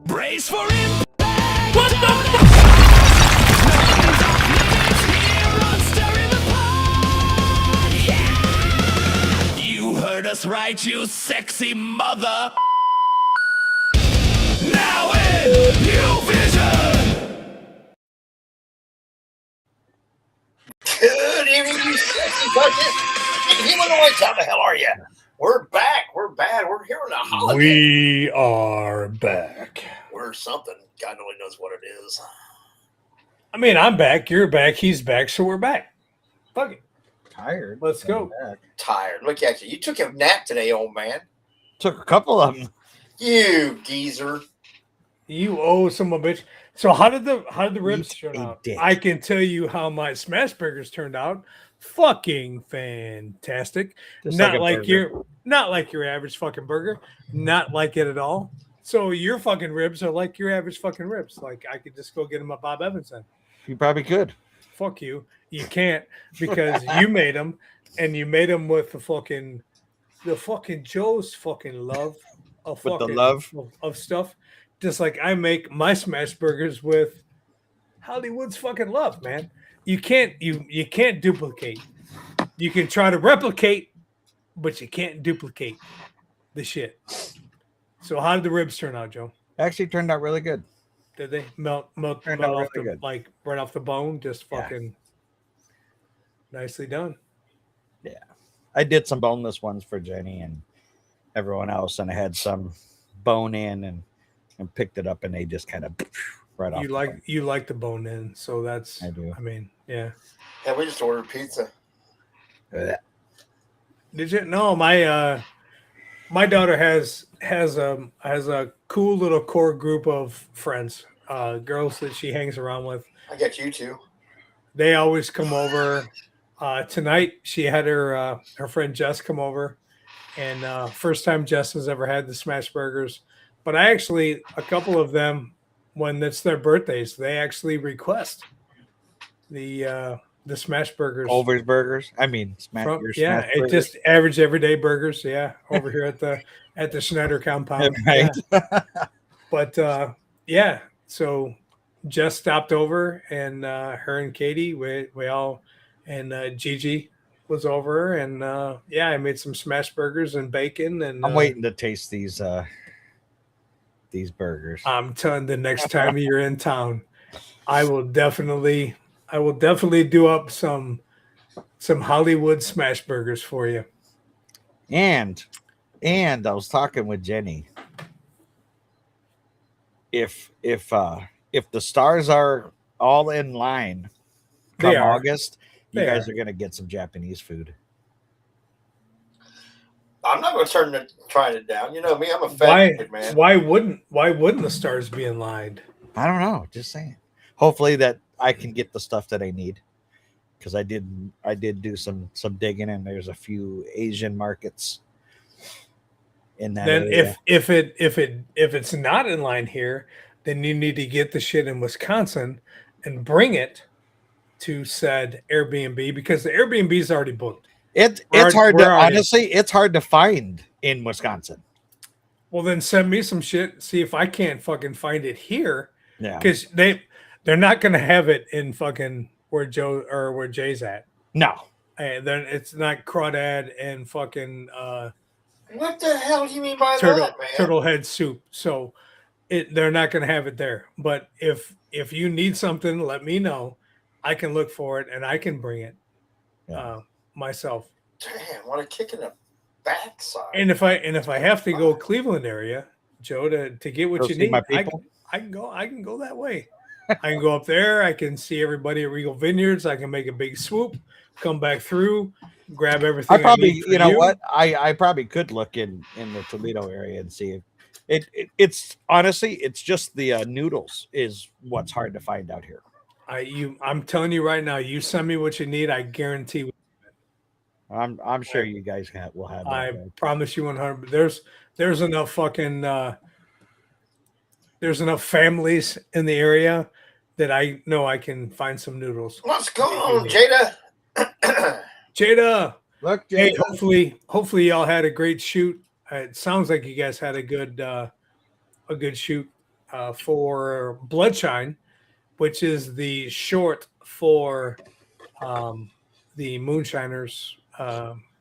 Brace for impact! What the fuck? You heard us right, you sexy mother! Now in New Vision! Good evening, you sexy coaches. Illinois, how the hell are you? We're back. We're bad. We're here on a holiday. We are back. We're something. God only knows what it is. I mean, I'm back. You're back. He's back. So we're back. Fuck it. Tired. Let's go. Back. Tired. Look at you. You took a nap today, old man. Took a couple of them. You geezer. You owe some bitch. So how did the ribs turn a out? dick. I can tell you how my smash burgers turned out. Fucking fantastic. Just Not like a burger. not like your average fucking burger. Not like it at all. So your fucking ribs are like your average fucking ribs. Like I could just go get them at Bob Evans then. You probably could. Fuck you. You can't because you made them and you made them with the fucking Joe's fucking love of With the fucking love? of stuff. Just like I make my smash burgers with Hollywood's fucking love, man. You can't duplicate. You can try to replicate, but you can't duplicate the shit. So how did the ribs turn out, Joe? Actually turned out really good. Did they melt Turned out off really the good. like right off the bone? Just Yeah. fucking nicely done. I did some boneless ones for Jenny and everyone else, and I had some bone in and picked it up, and they just kind of right off. You like the bone in, so that's I do. I mean, yeah. Yeah, we just ordered pizza. Blech. Did you? No, my daughter has a cool little core group of friends, girls that she hangs around with. I got you two. They always come over. Tonight she had her friend Jess come over, and first time Jess has ever had the smash burgers. But I actually a couple of them when it's their birthdays, they actually request the smash burgers. Culver's Burgers. I mean, smash. From, Your yeah, smash it burgers. just average everyday burgers. Yeah, over here at the Schneider compound. Right. Yeah. But yeah, so Jess stopped over, and her and Katie, we all, and Gigi was over, and yeah, I made some smash burgers and bacon, and I'm waiting to taste these burgers. I'm telling the next time you're in town, I will definitely do up some Hollywood smash burgers for you. And I was talking with Jenny. If the stars are all in line come They are. August, you They guys are. are gonna get some Japanese food. I'm not going to trying it down. You know me. I'm a fat kid, man. Why wouldn't the stars be in line? I don't know, just saying. Hopefully that I can get the stuff that I need, because I did do some digging, and there's a few Asian markets in that Then area. if it's not in line here, then you need to get the shit in Wisconsin and bring it to said Airbnb, because the Airbnb is already booked. It's We're hard to already- honestly, it's hard to find in Wisconsin. Well, then send me some shit. See if I can't fucking find it here, Yeah. because they're not gonna have it in fucking where Jay's at. No. And then it's not Crawdad and fucking What the hell do you mean by that, man? turtle head soup. So they're not gonna have it there. But if you need something, let me know. I can look for it and I can bring it myself. Damn, what a kick in the backside. And if I have to go Cleveland area, Joe, to get what Go you see need, my people? I can go that way. I can go up there. I can see everybody at Regal Vineyards. I can make a big swoop, come back through, grab everything. I probably, need for you know what? I probably could look in the Toledo area and see It's honestly, it's just the noodles is what's hard to find out here. I'm telling you right now, you send me what you need, I guarantee. I'm sure you guys will have that. I right? promise you 100. There's enough fucking there's enough families in the area that I know I can find some noodles. What's going on, Jada? Jada, Look, hey, hopefully y'all had a great shoot. It sounds like you guys had a good shoot for Bloodshine, which is the short for the Moonshiners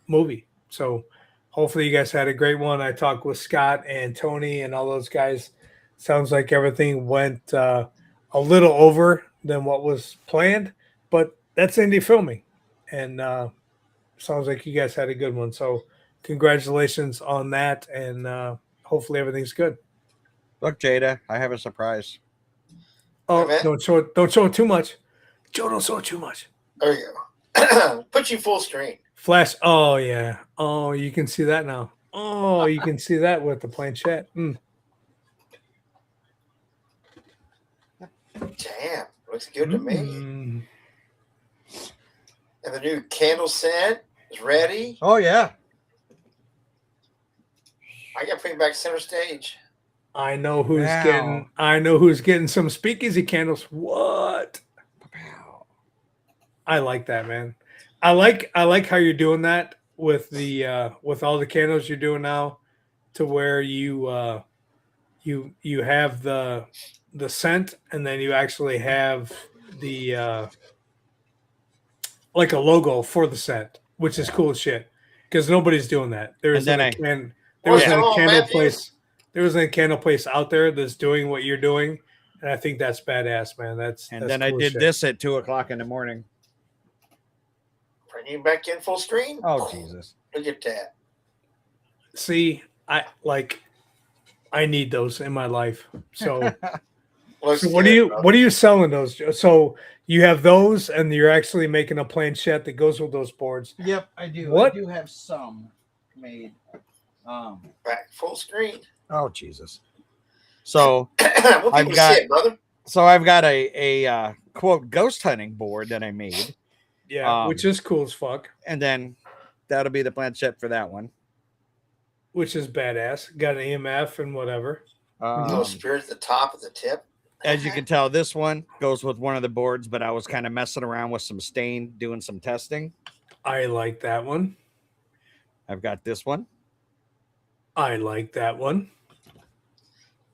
movie. So hopefully you guys had a great one. I talked with Scott and Tony and all those guys. Sounds like everything went a little over than what was planned, but that's indie filming, and sounds like you guys had a good one. So congratulations on that, and hopefully everything's good. Look, Jada, I have a surprise. Oh, Hey, man. don't show it too much. Joe, don't show it too much. There you go. Put you full screen. Flash. Oh yeah. Oh, you can see that now. Oh, you can see that with the planchette. Damn, looks good to me. Mm. And the new candle scent is ready. Oh yeah. I got to bring back center stage. I know who's Wow. getting some speakeasy candles. What? I like that, man. I like how you're doing that with the with all the candles you're doing now, to where you have the scent, and then you actually have the like a logo for the scent, which is cool as shit, because nobody's doing that. There And isn't then there isn't What's a wrong, candle Matthew? place. There isn't a candle place out there that's doing what you're doing, and I think that's badass, man. That's then I cool as did shit. this at 2:00 in the morning. Bring you back in full screen. Oh Jesus. Look at that. See, I need those in my life. So, Looks so what good, are brother. you selling those? Joe? So you have those, and you're actually making a planchette that goes with those boards. Yep, I do. What? I do have some made. Back full screen. Oh Jesus. So What I've people got- say, brother? I've got a quote ghost hunting board that I made, Yeah, which is cool as fuck. and then that'll be the planchette for that one. Which is badass. Got an EMF and whatever. Little spirit at the top of the tip. As you can tell, this one goes with one of the boards, but I was kind of messing around with some stain, doing some testing. I like that one. I've got this one. I like that one.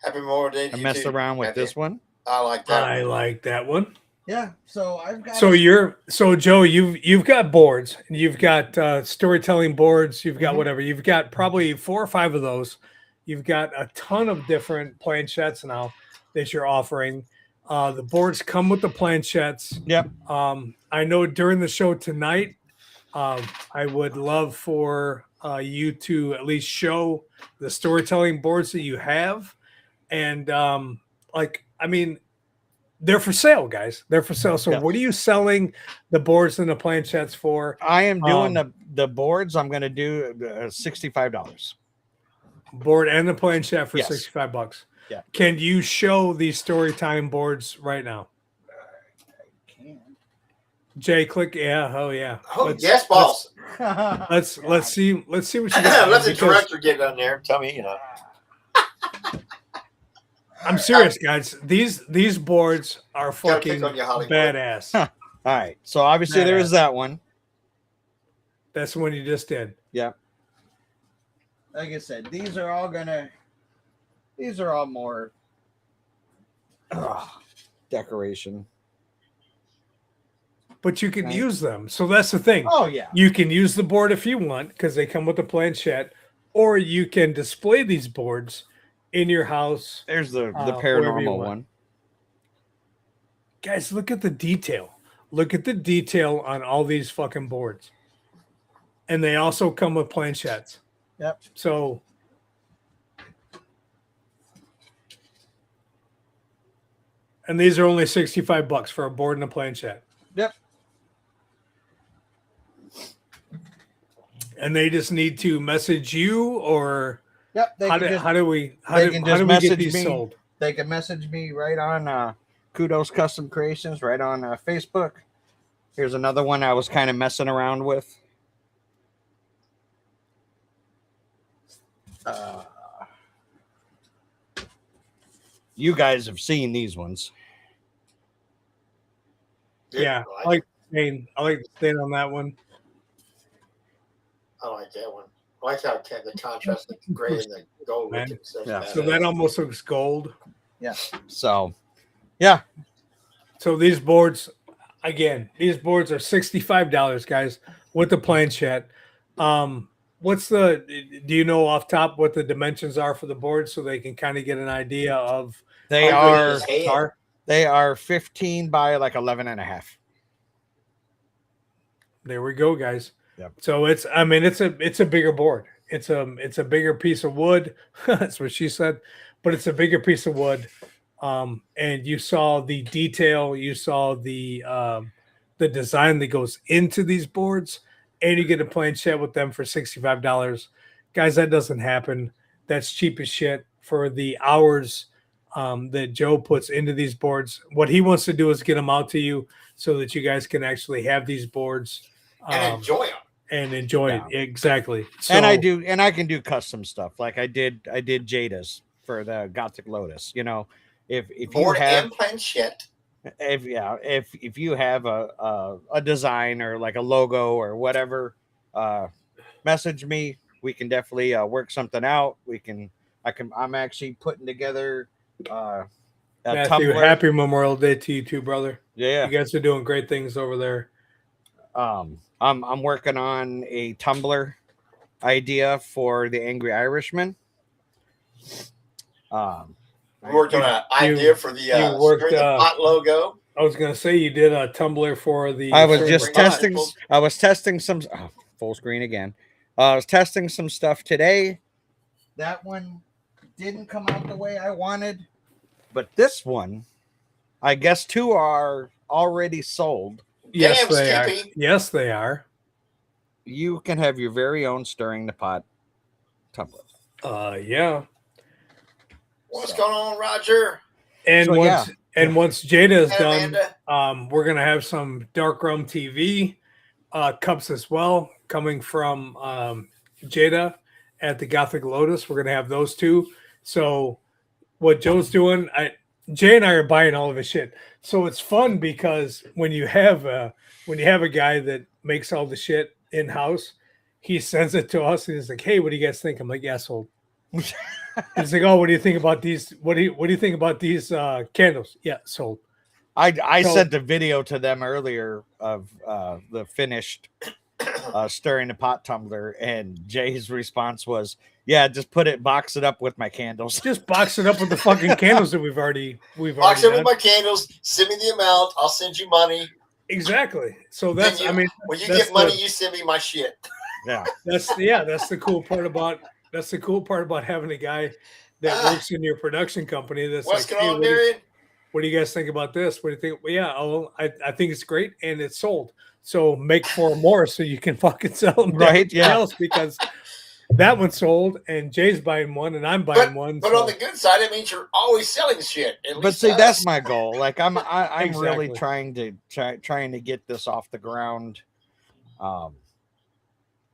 Happy Memorial Day to I you messed too, around with Matthew. this one. I like that. I like that one. Yeah, so I've got. So Joe, you've got boards, and you've got storytelling boards, you've got whatever, you've got probably 4 or 5 of those. You've got a ton of different planchettes now that you're offering. The boards come with the planchettes. Yep. I know during the show tonight, I would love for you to at least show the storytelling boards that you have, and they're for sale, guys. They're for sale. So Yes. what are you selling the boards and the planchettes for? I am doing the boards. I'm going to do $65. Board and the planchette for Yes. $65. Yeah. Can you show these storytime boards right now? Jay, click. Yeah. Oh yeah. Oh, yes, boss. Let's see what you got. Let the because director get on there. Tell me, I'm serious, guys. These boards are Gotta fucking pick on you, Hollywood. badass. All right. So obviously there is that one. That's the one you just did. Yeah. Like I said, these are all more. Decoration. But you can Right. use them. So that's the thing. Oh yeah, You can use the board if you want, because they come with the planchette, or you can display these boards in your house. There's the wherever you paranormal want. one. Guys, look at the detail. Look at the detail on all these fucking boards. And they also come with planchettes. Yep. So and these are only $65 for a board and a planchette. Yep. And they just need to message you or Yep. They How can do, just, how do we how they do, can how just do we get message these me. sold? they can message me right on Kudos Custom Creations right on Facebook. Here's another one I was kind of messing around with. You guys have seen these ones. Yeah, I like the stain on that one. I like that one. I like how the contrast, the gray and the gold. Man. With it, so Yeah. So that almost looks gold. So, yeah. So these boards, again, these boards are $65, guys, with the planchette. What's do you know off top what the dimensions are for the board so they can kind of get an idea of They how good are these are? they are 15 by like 11 and a half. There we go, guys. Yep. So it's a bigger board. It's a bigger piece of wood. That's what she said, but it's a bigger piece of wood. And you saw the detail, you saw the design that goes into these boards, and you get a planchette with them for $65. Guys, that doesn't happen. That's cheap as shit for the hours that Joe puts into these boards. What he wants to do is get them out to you so that you guys can actually have these boards and enjoy them. and enjoy it. Exactly. So, And I can do custom stuff. Like I did Jada's for the Gothic Lotus. You know, if you Board have and planchette. if you have a design or like a logo or whatever, message me. We can definitely work something out. I'm actually putting together a Matthew, Tumblr. happy Memorial Day to you too, brother. Yeah. You guys are doing great things over there. I'm working on a Tumblr idea for the Angry Irishman. We worked on an idea for the worked, the pot logo. I was gonna say you did a Tumblr for the. I was Sure, just bring testing. on. I was testing some full screen again. I was testing some stuff today. That one didn't come out the way I wanted, but this one, I guess, two are already sold. Yes, Damn, they are. Skippy. Yes, they are. You can have your very own stirring the pot Tumblr. Yeah. What's going on, Roger? And So, once Jada is Hey, done, Amanda. we're gonna have some Dark Rum TV cups as well coming from Jada at the Gothic Lotus. We're gonna have those two. So what Joe's doing, Jay and I are buying all of his shit. So it's fun because when you have a guy that makes all the shit in house, he sends it to us and he's like, "Hey, what do you guys think?" I'm like, "Yeah, sold." He's like, "Oh, what do you think about these? What do you think about these candles?" "Yeah, sold." I So- sent a video to them earlier of the finished stirring the pot tumbler, and Jay's response was, "Yeah, just box it up with my candles." Just box it up with the fucking candles that we've already Box it with done. my candles. Send me the amount. I'll send you money. Exactly. So Then that's you- I mean when you that's get money, the- you send me my shit. Yeah, that's the cool part about having a guy that works in your production company that's What's like, going "Hey, on, Darian? what do you guys think about this? What do you think?" "Well, yeah, I think it's great and it's sold. So make 4 more so you can fucking sell them to Right, everybody yeah. else because that one's sold and Jay's buying one and I'm buying one." But so- on the good side, it means you're always selling shit. At but least see, us. that's my goal. Like I'm really Exactly. trying to get this off the ground.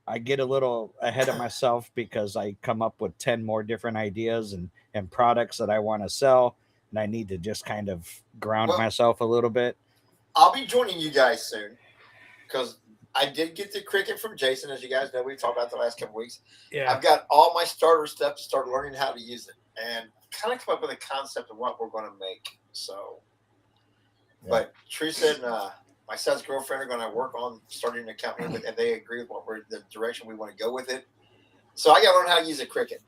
I get a little ahead of myself because I come up with 10 more different ideas and products that I want to sell, and I need to just kind of ground Well- myself a little bit. I'll be joining you guys soon because I did get the cricket from Jason, as you guys know. We talked about the last couple weeks. yeah. I've got all my starter stuff to start learning how to use it and kind of come up with a concept of what we're going to make. So, but Teresa and my son's girlfriend are going to work on starting a company, and they agree with the direction we want to go with it. So I got to learn how to use a cricket.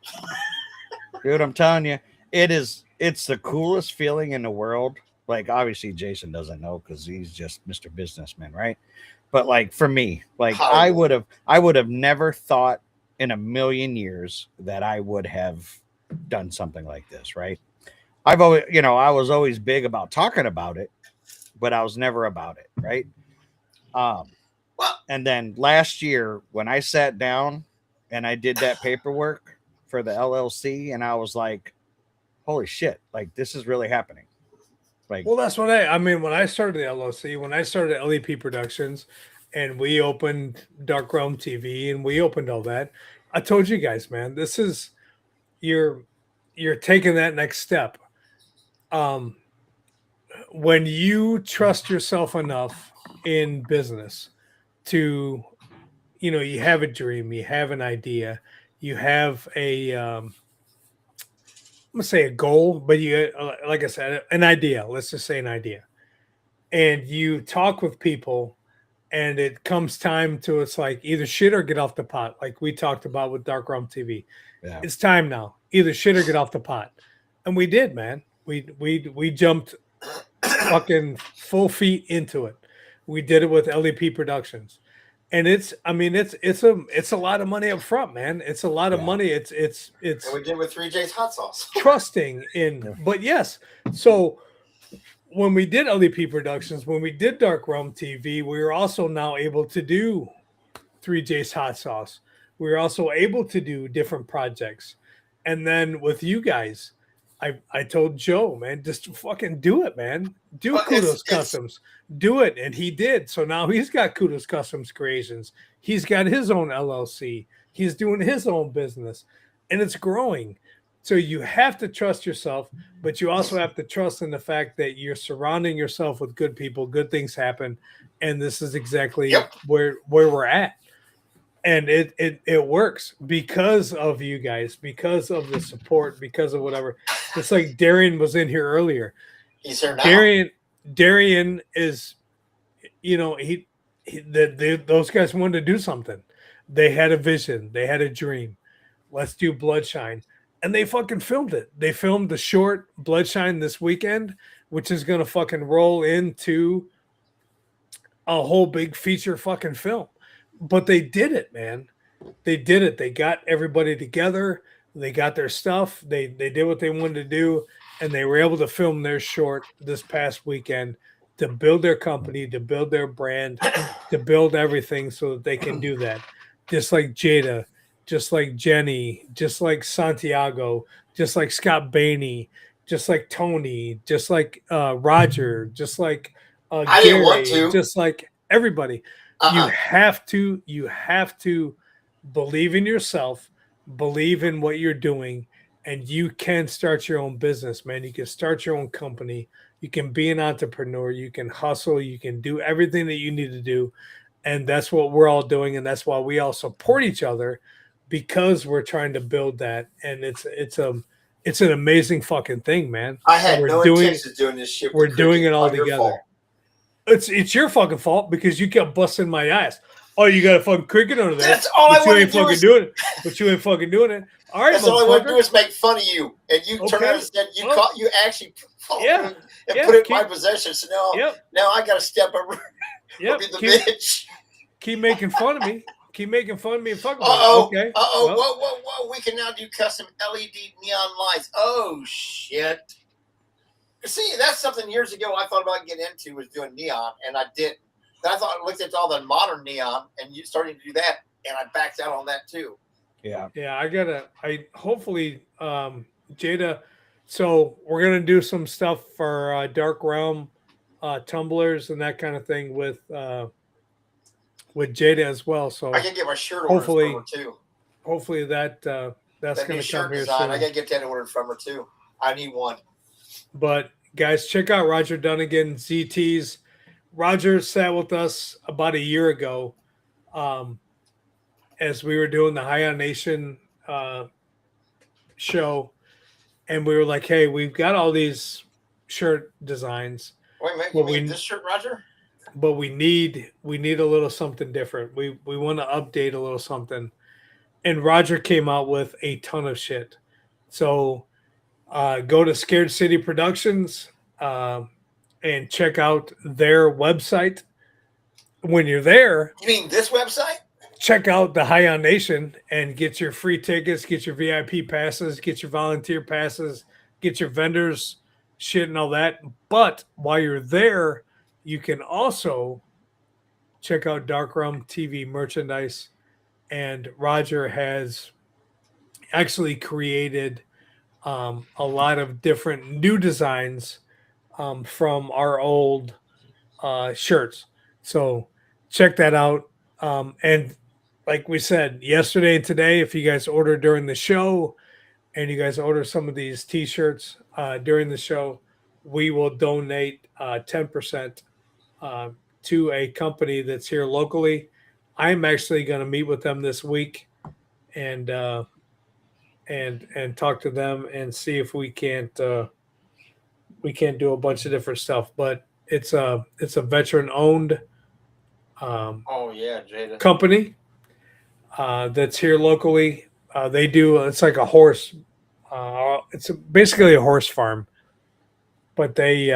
Dude, I'm telling you, it's the coolest feeling in the world. Like, obviously Jason doesn't know because he's just Mr. Businessman, right? But like for me, like I would have never thought in a million years that I would have done something like this, right? I was always big about talking about it, but I was never about it, right? And then last year when I sat down and I did that paperwork for the LLC, and I was like, holy shit, like this is really happening. Like, Well, that's what I mean. When I started the LLC, when I started LEP Productions, and we opened Dark Realm TV, and we opened all that, I told you guys, man, this is you're taking that next step. Um, when you trust yourself enough in business to, you have a dream, you have an idea, you have I'm gonna say a goal, but you, like I said, an idea. Let's just say an idea, and you talk with people, and it comes time to it's like either shit or get off the pot, like we talked about with Dark Realm TV. Yeah. It's time now, either shit or get off the pot, and we did, man. We jumped fucking full feet into it. We did it with LEP Productions, and it's a lot of money up front, man. It's a lot of Yeah. money. It's And we did with 3J's hot sauce. trusting in. Yeah. But yes, so when we did LEP Productions, when we did Dark Realm TV, we were also now able to do 3J's Hot Sauce. We were also able to do different projects. And then with you guys, I told Joe, man, just fucking do it, man. Do Well, Kudos it's- Customs. Do it. And he did. So now he's got Kudos Customs Creations. He's got his own LLC. He's doing his own business. And it's growing. So you have to trust yourself, but you also have to trust in the fact that you're surrounding yourself with good people, good things happen. And this is exactly Yep. where we're at. And it works because of you guys, because of the support, because of whatever. It's like Darian was in here earlier. He's here now. Darian is, those guys wanted to do something. They had a vision. They had a dream. Let's do Bloodshine. And they fucking filmed it. They filmed the short Bloodshine this weekend, which is going to fucking roll into a whole big feature fucking film. But they did it, man. They did it. They got everybody together. They got their stuff. They did what they wanted to do. And they were able to film their short this past weekend to build their company, to build their brand, to build everything so that they can do that. Just like Jada, just like Jenny, just like Santiago, just like Scott Bainey, just like Tony, just like Roger, just like I didn't want Gary, to. just like everybody. Uh-uh. You have to believe in yourself, believe in what you're doing, and you can start your own business, man. You can start your own company. You can be an entrepreneur. You can hustle. You can do everything that you need to do. And that's what we're all doing. And that's why we all support each other, because we're trying to build that. And it's an amazing fucking thing, man. I had We're no doing- intention of doing this shit. we're with doing Cricket it all on your together. fault. It's your fucking fault because you kept busting my ass. Oh, you got a fucking cricket under there. That's all I but you wanna ain't do fucking is- doing it. But you ain't fucking doing it. All right, That's all I want to do motherfucker. is make fun of you, and you turn Okay. around and said you Well, caught you actually followed yeah. me and Yeah, put it in my keep- possession. So now, Yep. now I got to step up Yep. be the Keep, bitch. keep making fun of me. Keep making fun of me and fuck with Uh-oh. me. Okay. Uh-oh. Well, Whoa. We can now do custom LED neon lights. Oh, shit. See, that's something years ago I thought about getting into, was doing neon, and I didn't. Then I looked at all the modern neon, and you started to do that, and I backed out on that too. Yeah. yeah, I hopefully Jada. So we're gonna do some stuff for Dark Realm tumblers and that kind of thing with Jada as well. So I can get my shirt ordered Hopefully- from her too. hopefully that's That gonna new come shirt here design, soon. I got to get that ordered from her too. I need one. But guys, check out Roger Dunnigan, ZTs. Roger sat with us about a year ago as we were doing the High On Nation show. And we were like, hey, we've got all these shirt designs, Wait a minute, Well, you mean we- this shirt, Roger? but we need a little something different. We want to update a little something. And Roger came out with a ton of shit. So go to Scared City Productions and check out their website. When you're there, You mean this website? check out the High On Nation and get your free tickets, get your VIP passes, get your volunteer passes, get your vendors shit and all that. But while you're there, you can also check out Dark Realm TV merchandise. And Roger has actually created a lot of different new designs from our old shirts. So check that out. And like we said yesterday and today, if you guys order during the show and you guys order some of these T-shirts during the show, we will donate 10% to a company that's here locally. I'm actually going to meet with them this week and talk to them and see if we can't do a bunch of different stuff. But it's a veteran owned Oh yeah, Jada. company that's here locally. They do it's like a horse. It's basically a horse farm, but they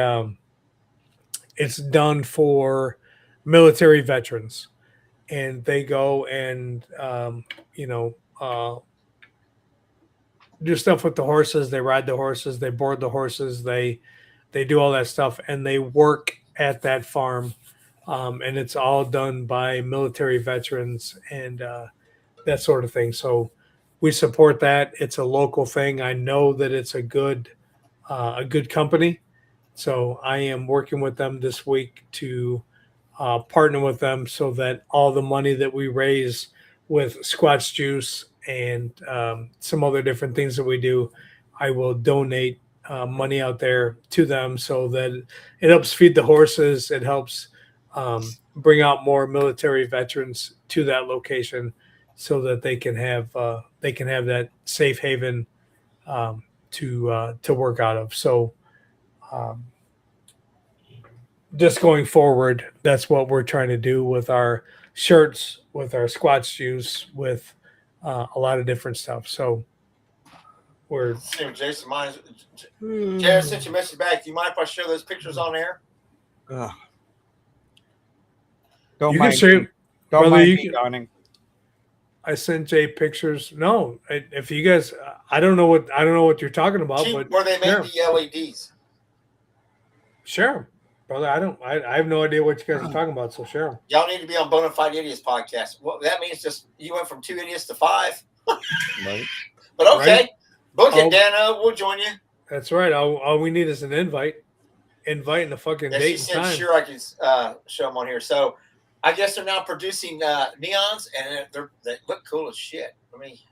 it's done for military veterans, and they go and do stuff with the horses. They ride the horses. They board the horses. They do all that stuff, and they work at that farm. And it's all done by military veterans and that sort of thing. So we support that. It's a local thing. I know that it's a good company. So I am working with them this week to partner with them so that all the money that we raise with Squatch Juice and some other different things that we do, I will donate money out there to them so that it helps feed the horses. It helps bring out more military veterans to that location so that they can have that safe haven to work out of. So just going forward, that's what we're trying to do with our shirts, with our Squatch Juice, with a lot of different stuff. So we're See what Jason minds. Jared sent you a message back. Do you mind if I share those pictures on air? Ugh. Don't You can mind. share- Don't brother, mind you me can- yawning. I sent Jay pictures. No, if you guys, I don't know what you're talking about, but Where they sure. make the LEDs. Share 'em, brother. I have no idea what you guys are talking about. So share 'em. Y'all need to be on Bonafide Idiots podcast. Well, that means just you went from 2 idiots to 5. Right. But okay, Right. book Oh. it, Dano. We'll join you. That's right. All we need is an invite and a fucking And she date and said, time. sure, I can show them on here. So I guess they're now producing neons, and they look cool as shit. Let me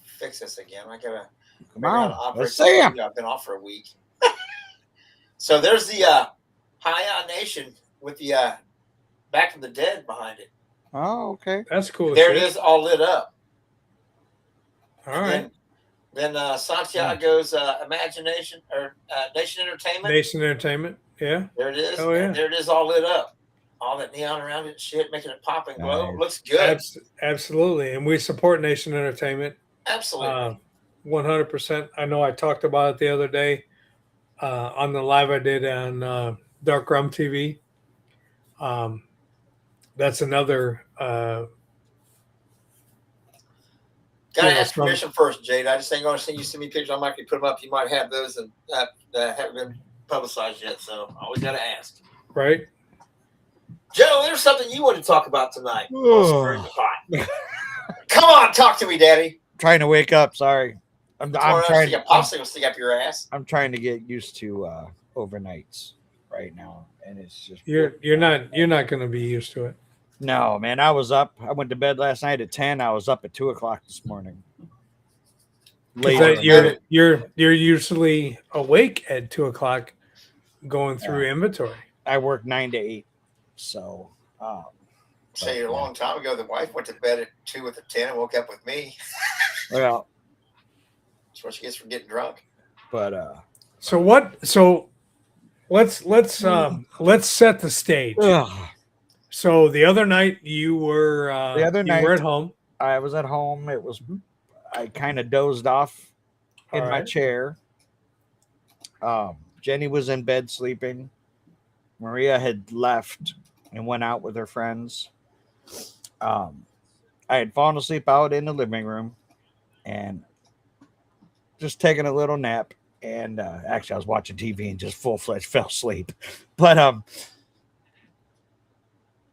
fix this again. I gotta Come figure out how to on. operate Let's this see 'em. computer. I've been off for a week. So there's the Hi-On Nation with the Back from the Dead behind it. Oh, okay. That's cool. as There it shit. is, all lit up. All right. Then Santiago's Imagination or Nation Entertainment. Nation Entertainment. Yeah. There it is. Oh, yeah. And there it is, all lit up. All that neon around it, and shit, making it pop and glow. Nice. Looks good. Absolutely. And we support Nation Entertainment. Absolutely. 100%. I know I talked about it the other day on the live I did on Dark Rum TV. That's another. Gotta yeah, ask permission first, Jade. I just ain't gonna send you send me pictures. I might put them up. You might have those and that haven't been publicized yet. So I always gotta ask. Right? Joe, there's something you want to talk about tonight. Oh. Stirring the pot. Come on, talk to me, Daddy. Trying to wake up. Sorry. I'm trying. Stick a popsicle stick up your ass. I'm trying to get used to overnights right now, and it's just You're not going to be used to it. No, man. I was up. I went to bed last night at 10. I was up at 2:00 this morning. 'Cause Late. that you're usually awake at 2:00 going through inventory. I work 9 to 8, so Say a long time ago, the wife went to bed at 2 with a 10 and woke up with me. well, That's what she gets for getting drunk. but So let's set the stage. ugh. So the other night you were you were at home. I was at home. It was I kind of dozed off in All my right. chair. Jenny was in bed sleeping. Maria had left and went out with her friends. I had fallen asleep out in the living room and just taking a little nap. And actually, I was watching TV and just full-fledged fell asleep. But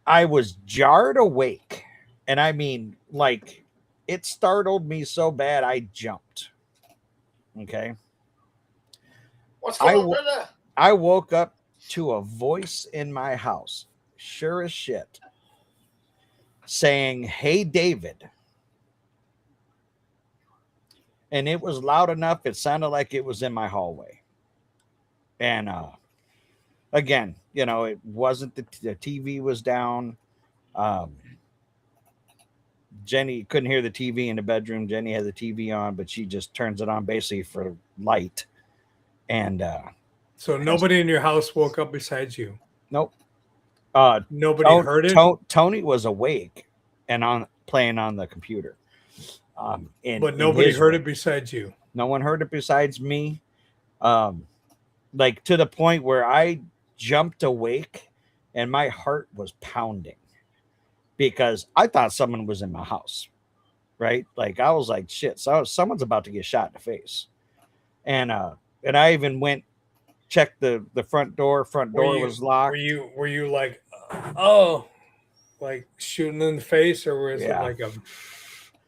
I was jarred awake. And I mean, like, it startled me so bad I jumped. Okay. What's going on, wo- Brenda? I woke up to a voice in my house, sure as shit, saying, "Hey, David." And it was loud enough, it sounded like it was in my hallway. And again, you know, it wasn't the TV was down. Jenny couldn't hear the TV in the bedroom. Jenny had the TV on, but she just turns it on basically for light. And So nobody in your house woke up besides you. nope. Nobody heard it, Tony was awake and on playing on the computer. but nobody heard it besides you. No one heard it besides me. Like to the point where I jumped awake and my heart was pounding because I thought someone was in my house, right? Like I was like, shit, so someone's about to get shot in the face. And I even went checked the front door. Front door was locked. Were you like, oh, like shooting in the face, or was Yeah. it like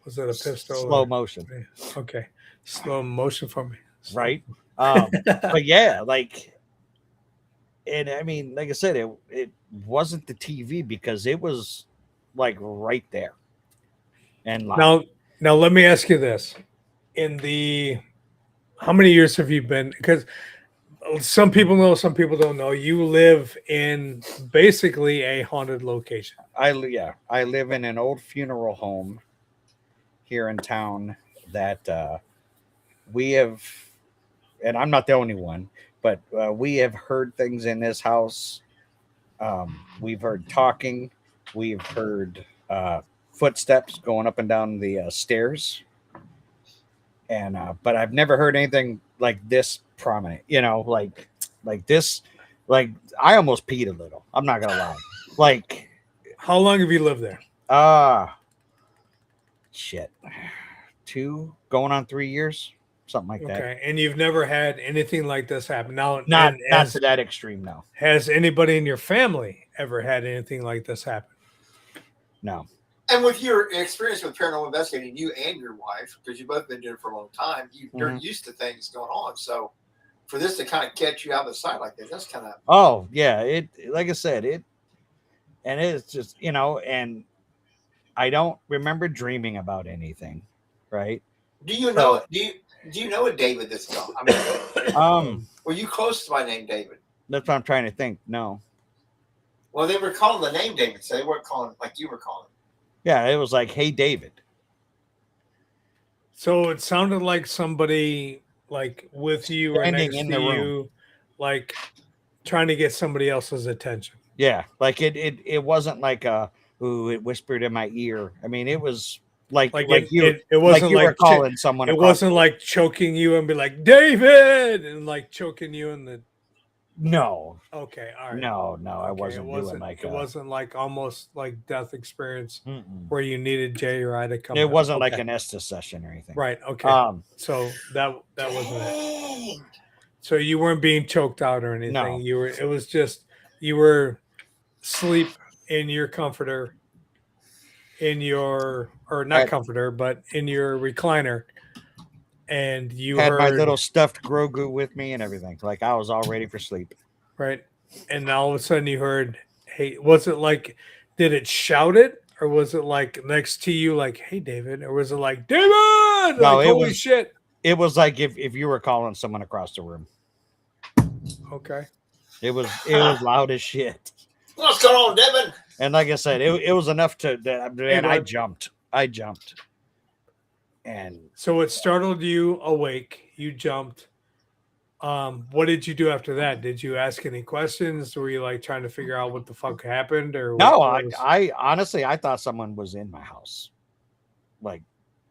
was it a pistol? Slow motion, Okay, slow motion for me. right? But yeah, like, and I mean, like I said, it wasn't the TV because it was like right there. And like, Now let me ask you this: how many years have you been? Because some people know, some people don't know. You live in basically a haunted location. I live in an old funeral home here in town that we have, and I'm not the only one, but we have heard things in this house. We've heard talking. We've heard footsteps going up and down the stairs. And but I've never heard anything like this prominent. You know, like this. Like I almost peed a little. I'm not gonna lie. Like, How long have you lived there? Shit, 2 going on 3 years, something like that. Okay, and you've never had anything like this happen. Now, Not and to that extreme, no. has anybody in your family ever had anything like this happen? No. And with your experience with paranormal investigating, you and your wife, because you've both been doing it for a long time, you're used to things going on. So for this to kind of catch you out of the sight like this, that's kind of. Oh yeah, it like I said, and it's just, you know, and I don't remember dreaming about anything, right? Do you know? Do you know a David that's gone? I mean, were you close to my name, David? That's what I'm trying to think. No. Well, they were calling the name David, so they weren't calling like you were calling. Yeah, it was like, "Hey, David." So it sounded like somebody like with you or Standing next in to the room. you, like trying to get somebody else's attention. Yeah, like it wasn't like it whispered in my ear. I mean, it was like you it wasn't you were like calling someone. It across wasn't like choking you and be like David and like choking you in the. No, Okay, all right. no, I Okay, wasn't doing like it wasn't like almost like death experience Mm-mm. where you needed J-Ride to come. It in. wasn't like Okay. an Estes session or anything. Right. Okay. So that wasn't it. So you weren't being choked out or anything. No. You were. It was just you were asleep in your comforter, or not comforter, but in your recliner, and you had heard my little stuffed Grogu with me and everything. Like I was all ready for sleep. right, and all of a sudden you heard, "Hey!" Was it like? Did it shout it, or was it like next to you, like, "Hey, David," or was it like, "David"? No, like, it holy was- shit. It was like if you were calling someone across the room. Okay. It was loud as shit. What's going on, Devin? And like I said, it was enough and I bud. jumped. And So it startled you awake. You jumped. What did you do after that? Did you ask any questions? Were you like trying to figure out what the fuck happened? Or no, what was- I honestly I thought someone was in my house, like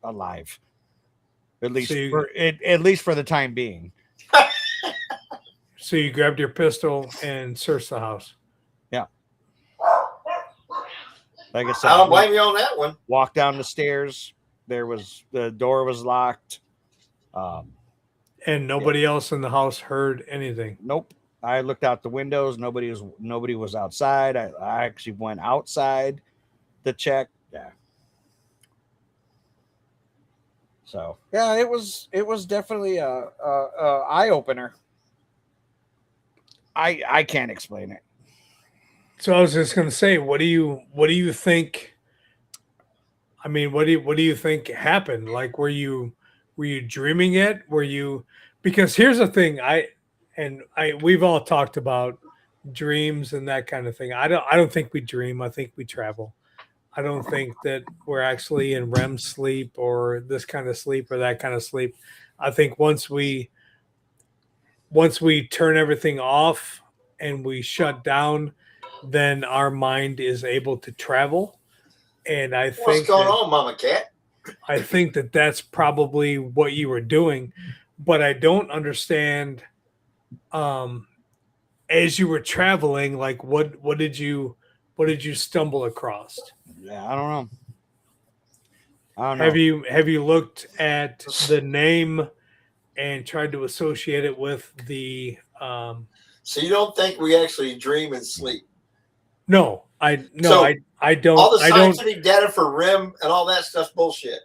alive. At least So at least for the time being. So you grabbed your pistol and searched the house. Like I said, I don't blame you on that one. walked down the stairs. The door was locked. And nobody else in the house heard anything. Nope. I looked out the windows. Nobody was outside. I actually went outside to check. Yeah. So yeah, it was definitely a eye opener. I can't explain it. So I was just gonna say, what do you think? I mean, what do you think happened? Like, were you dreaming it? Were you? Because here's the thing, we've all talked about dreams and that kind of thing. I don't think we dream. I think we travel. I don't think that we're actually in REM sleep or this kind of sleep or that kind of sleep. I think once we turn everything off and we shut down, then our mind is able to travel. And What's going on, Mama Cat? I think that that's probably what you were doing, but I don't understand. Um, as you were traveling, like what did you stumble across? Yeah, I don't know. I don't know. Have you looked at the name and tried to associate it with the? So you don't think we actually dream and sleep? No, So, I don't. All the I don't. scientific data for REM and all that stuff's bullshit.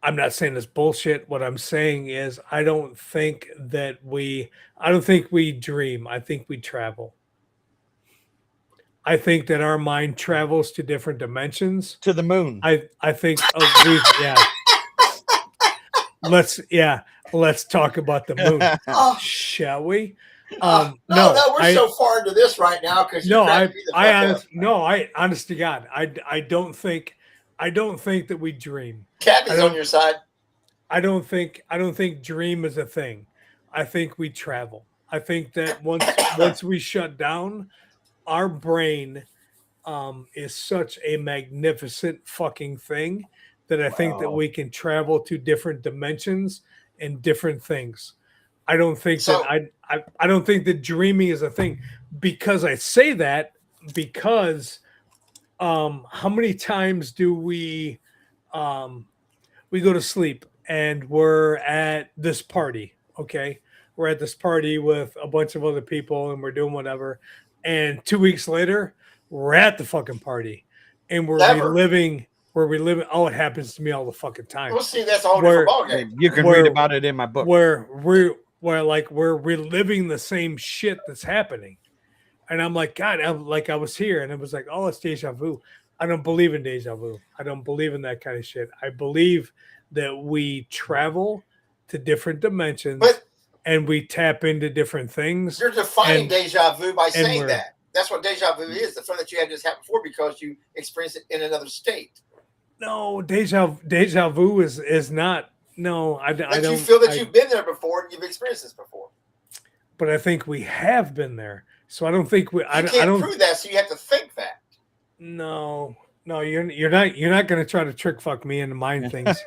I'm not saying it's bullshit. What I'm saying is I don't think we dream. I think we travel. I think that our mind travels to different dimensions. To the moon. I think let's talk about the moon, Oh, shall we? no, we're so far into this right now because honest to God, I don't think that we dream. Kathy's on your side. I don't think dream is a thing. I think we travel. I think that once we shut down, our brain is such a magnificent fucking thing that I think that we can travel to different dimensions and different things. I don't think I don't think that dreaming is a thing, because I say that because how many times do we go to sleep and we're at this party, okay? We're at this party with a bunch of other people and we're doing whatever. And 2 weeks later, we're at the fucking party and we're reliving. Oh, it happens to me all the fucking time. We'll see. That's a whole different ballgame. You can read about it in my book. Where we're reliving the same shit that's happening. And I'm like, God, I was here. And it was like, oh, it's deja vu. I don't believe in deja vu. I don't believe in that kind of shit. I believe that we travel to different dimensions and we tap into different things. You're defining deja vu by saying that. That's what deja vu is. The fun that you had just happened before because you experienced it in another state. No, deja vu is not. No, I don't. You feel that you've been there before and you've experienced this before. But I think we have been there. So I don't think we. I don't prove that. So you have to think that. No, you're not going to try to trick fuck me into mind things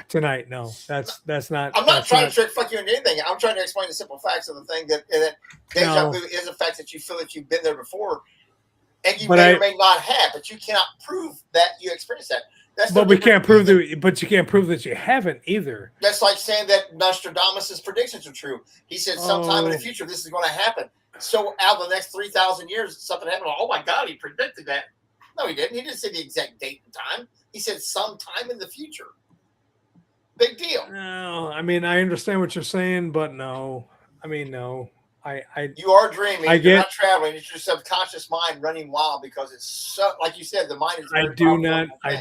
tonight. No, that's not. I'm not trying to trick fuck you into anything. I'm trying to explain the simple facts of the thing that deja vu is the fact that you feel that you've been there before, and you may or may not have, but you cannot prove that you experienced that. But we can't prove that. But you can't prove that you haven't either. That's like saying that Nostradamus' predictions are true. He said sometime in the future this is going to happen. So out of the next 3,000 years, something happened. Oh my God, he predicted that. No, he didn't. He didn't say the exact date and time. He said sometime in the future. Big deal. No, I mean I understand what you're saying, but no. I mean no. You are dreaming. You're not traveling. It's your subconscious mind running wild because it's so, like you said, the mind is. I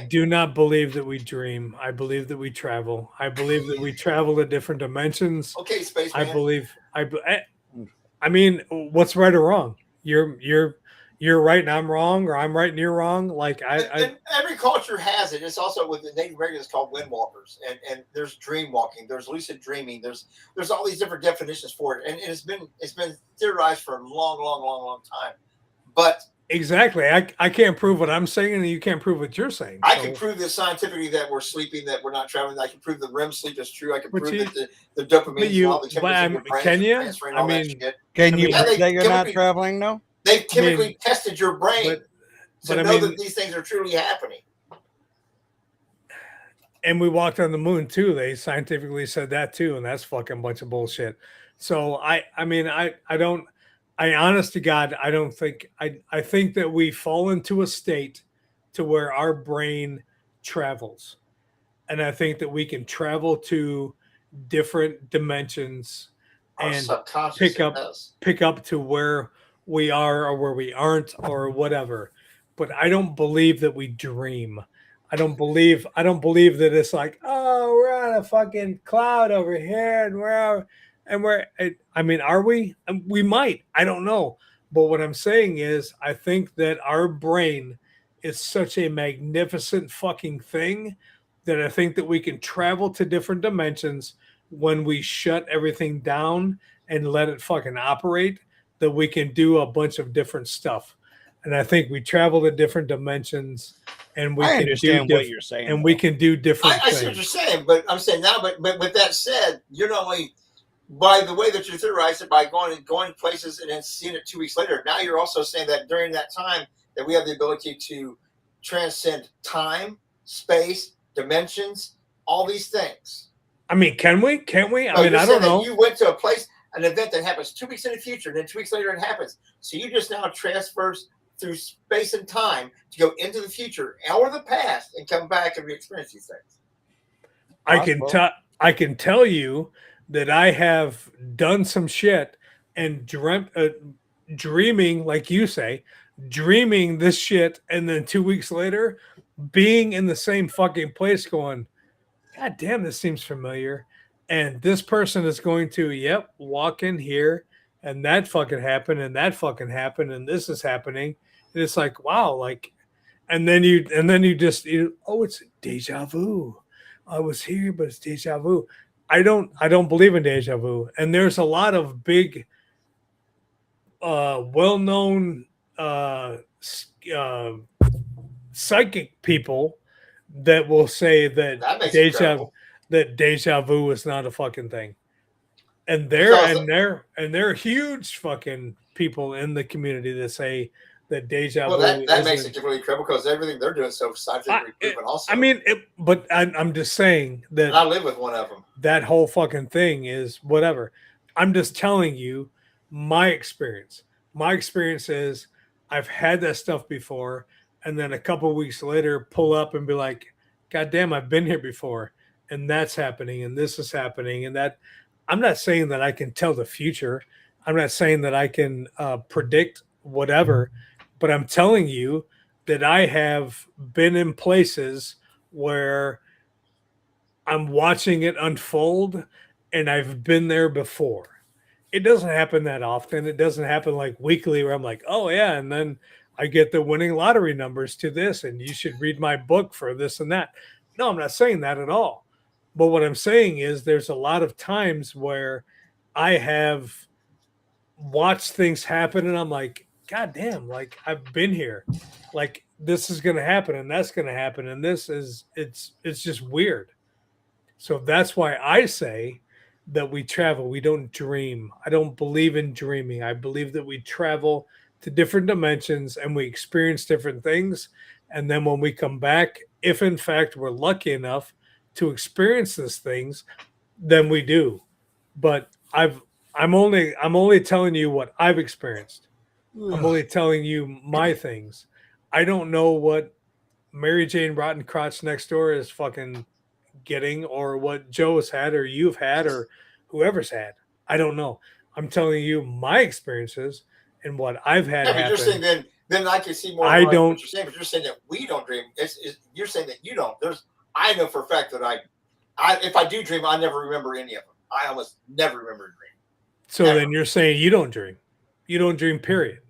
do not believe that we dream. I believe that we travel. I believe that we travel to different dimensions. Okay, spaceman. I mean, what's right or wrong? You're right and I'm wrong, or I'm right and you're wrong. Like every culture has it. It's also with the Native Americans called windwalkers, and there's dream walking, there's lucid dreaming, there's all these different definitions for it, and it's been theorized for a long time. But exactly, I can't prove what I'm saying, and you can't prove what you're saying. I can prove this scientifically that we're sleeping, that we're not traveling. I can prove the REM sleep is true. I can prove that the dopamine and all the chemicals in your brain can you? I mean, can you prove that you're not traveling? No. They've chemically tested your brain to know that these things are truly happening. And we walked on the moon too. They scientifically said that too, and that's fucking bunch of bullshit. So I honest to God, I don't think I think that we fall into a state to where our brain travels. and I think that we can travel to different dimensions Our and subconscious pick up does. pick up to where we are or where we aren't or whatever. But I don't believe that we dream. I don't believe that it's like, oh, we're on a fucking cloud over here and I mean, are we? We might. I don't know. But what I'm saying is I think that our brain is such a magnificent fucking thing that I think that we can travel to different dimensions when we shut everything down and let it fucking operate, that we can do a bunch of different stuff. And I think we travel to different dimensions and we I can understand do what you're saying. and we can do different I see what things. you're saying, but I'm saying now, but with that said, you're not only by the way that you theorize it by going places and then seeing it 2 weeks later. Now you're also saying that during that time that we have the ability to transcend time, space, dimensions, all these things. I mean, can we? Can't we? I No, mean, you're I saying don't that know. you went to a place, an event that happens 2 weeks in the future, and then 2 weeks later it happens. So you just now transfers through space and time to go into the future or the past and come back and re-experience these things. I can tell you that I have done some shit and dreaming, like you say, dreaming this shit, and then 2 weeks later, being in the same fucking place, going, God damn, this seems familiar. And this person is going to, yep, walk in here, and that fucking happened, and that fucking happened, and this is happening. And it's like, wow, like, and then you just, oh, it's deja vu. I was here, but it's deja vu. I don't believe in deja vu. And there's a lot of big, well-known psychic people that will say that That makes it credible. deja vu is not a fucking thing. And Because- they're huge fucking people in the community that say that deja Well, vu. that makes isn't- it really credible because everything they're doing is so scientifically proven. Also, I mean, but I'm just saying that and I live with one of them. that whole fucking thing is whatever. I'm just telling you my experience. My experience is I've had that stuff before, and then a couple of weeks later, pull up and be like, God damn, I've been here before, and that's happening, and this is happening, and that. I'm not saying that I can tell the future. I'm not saying that I can predict whatever, but I'm telling you that I have been in places where I'm watching it unfold, and I've been there before. It doesn't happen that often. It doesn't happen like weekly where I'm like, oh yeah, and then I get the winning lottery numbers to this, and you should read my book for this and that. No, I'm not saying that at all. But what I'm saying is there's a lot of times where I have watched things happen and I'm like, God damn, like I've been here. Like this is gonna happen and that's gonna happen. And it's just weird. So that's why I say that we travel, we don't dream. I don't believe in dreaming. I believe that we travel to different dimensions and we experience different things. And then when we come back, if in fact we're lucky enough to experience these things, then we do. But I'm only telling you what I've experienced. I'm only telling you my things. I don't know what Mary Jane Rotten Crotch next door is fucking getting, or what Joe's had, or you've had, or whoever's had. I don't know. I'm telling you my experiences and what I've had Yeah, but happen. you're saying then I can see more. I like don't- What you're saying, but you're saying that we don't dream. You're saying that you don't. I know for a fact that I if I do dream, I never remember any of them. I almost never remember a dream. So never. then you're saying you don't dream. You don't dream, period.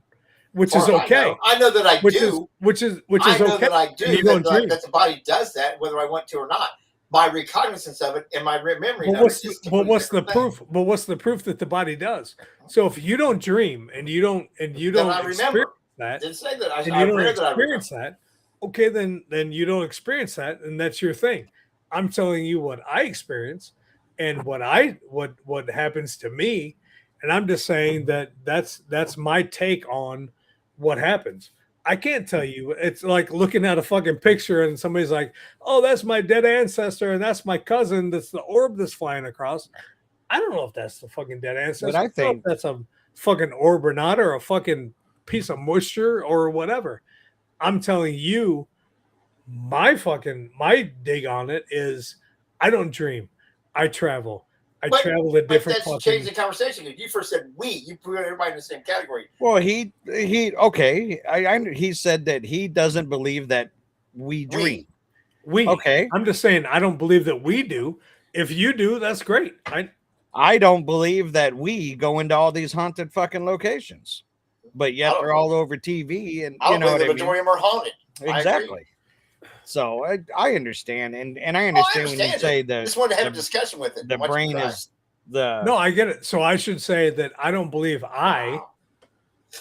Which is Or okay. I know that I Which do. is I know okay. that I do. and you don't dream. That the body does that, whether I want to or not. My recognizance of it and my memory. But what's the proof? But what's the proof that the body does? So if you don't dream and you don't Then I experience remember. that, Didn't say that. I and you don't read that I remember. experience that, okay, then you don't experience that, and that's your thing. I'm telling you what I experience and what happens to me, and I'm just saying that that's my take on what happens. I can't tell you. It's like looking at a fucking picture and somebody's like, "Oh, that's my dead ancestor, and that's my cousin. That's the orb that's flying across." I don't know if that's the fucking dead ancestor. I don't know if think- that's a fucking orb or not, or a fucking piece of moisture or whatever. I'm telling you my dig on it is I don't dream. I travel. I But- travel to But different that's changed fucking the conversation. You first said we. You put everybody in the same category. Well, he okay. He said that he doesn't believe that we dream. we. Okay. I'm just saying I don't believe that we do. If you do, that's great. I don't believe that we go into all these haunted fucking locations, but yet I don't they're all over TV, and I you don't know believe what the I mean. majority of them are haunted. I agree. Exactly. So I understand, and I understand when you understand say I the just wanted to have a discussion with it. the Watch brain you try. is the No, I get it. So I should say that I don't believe I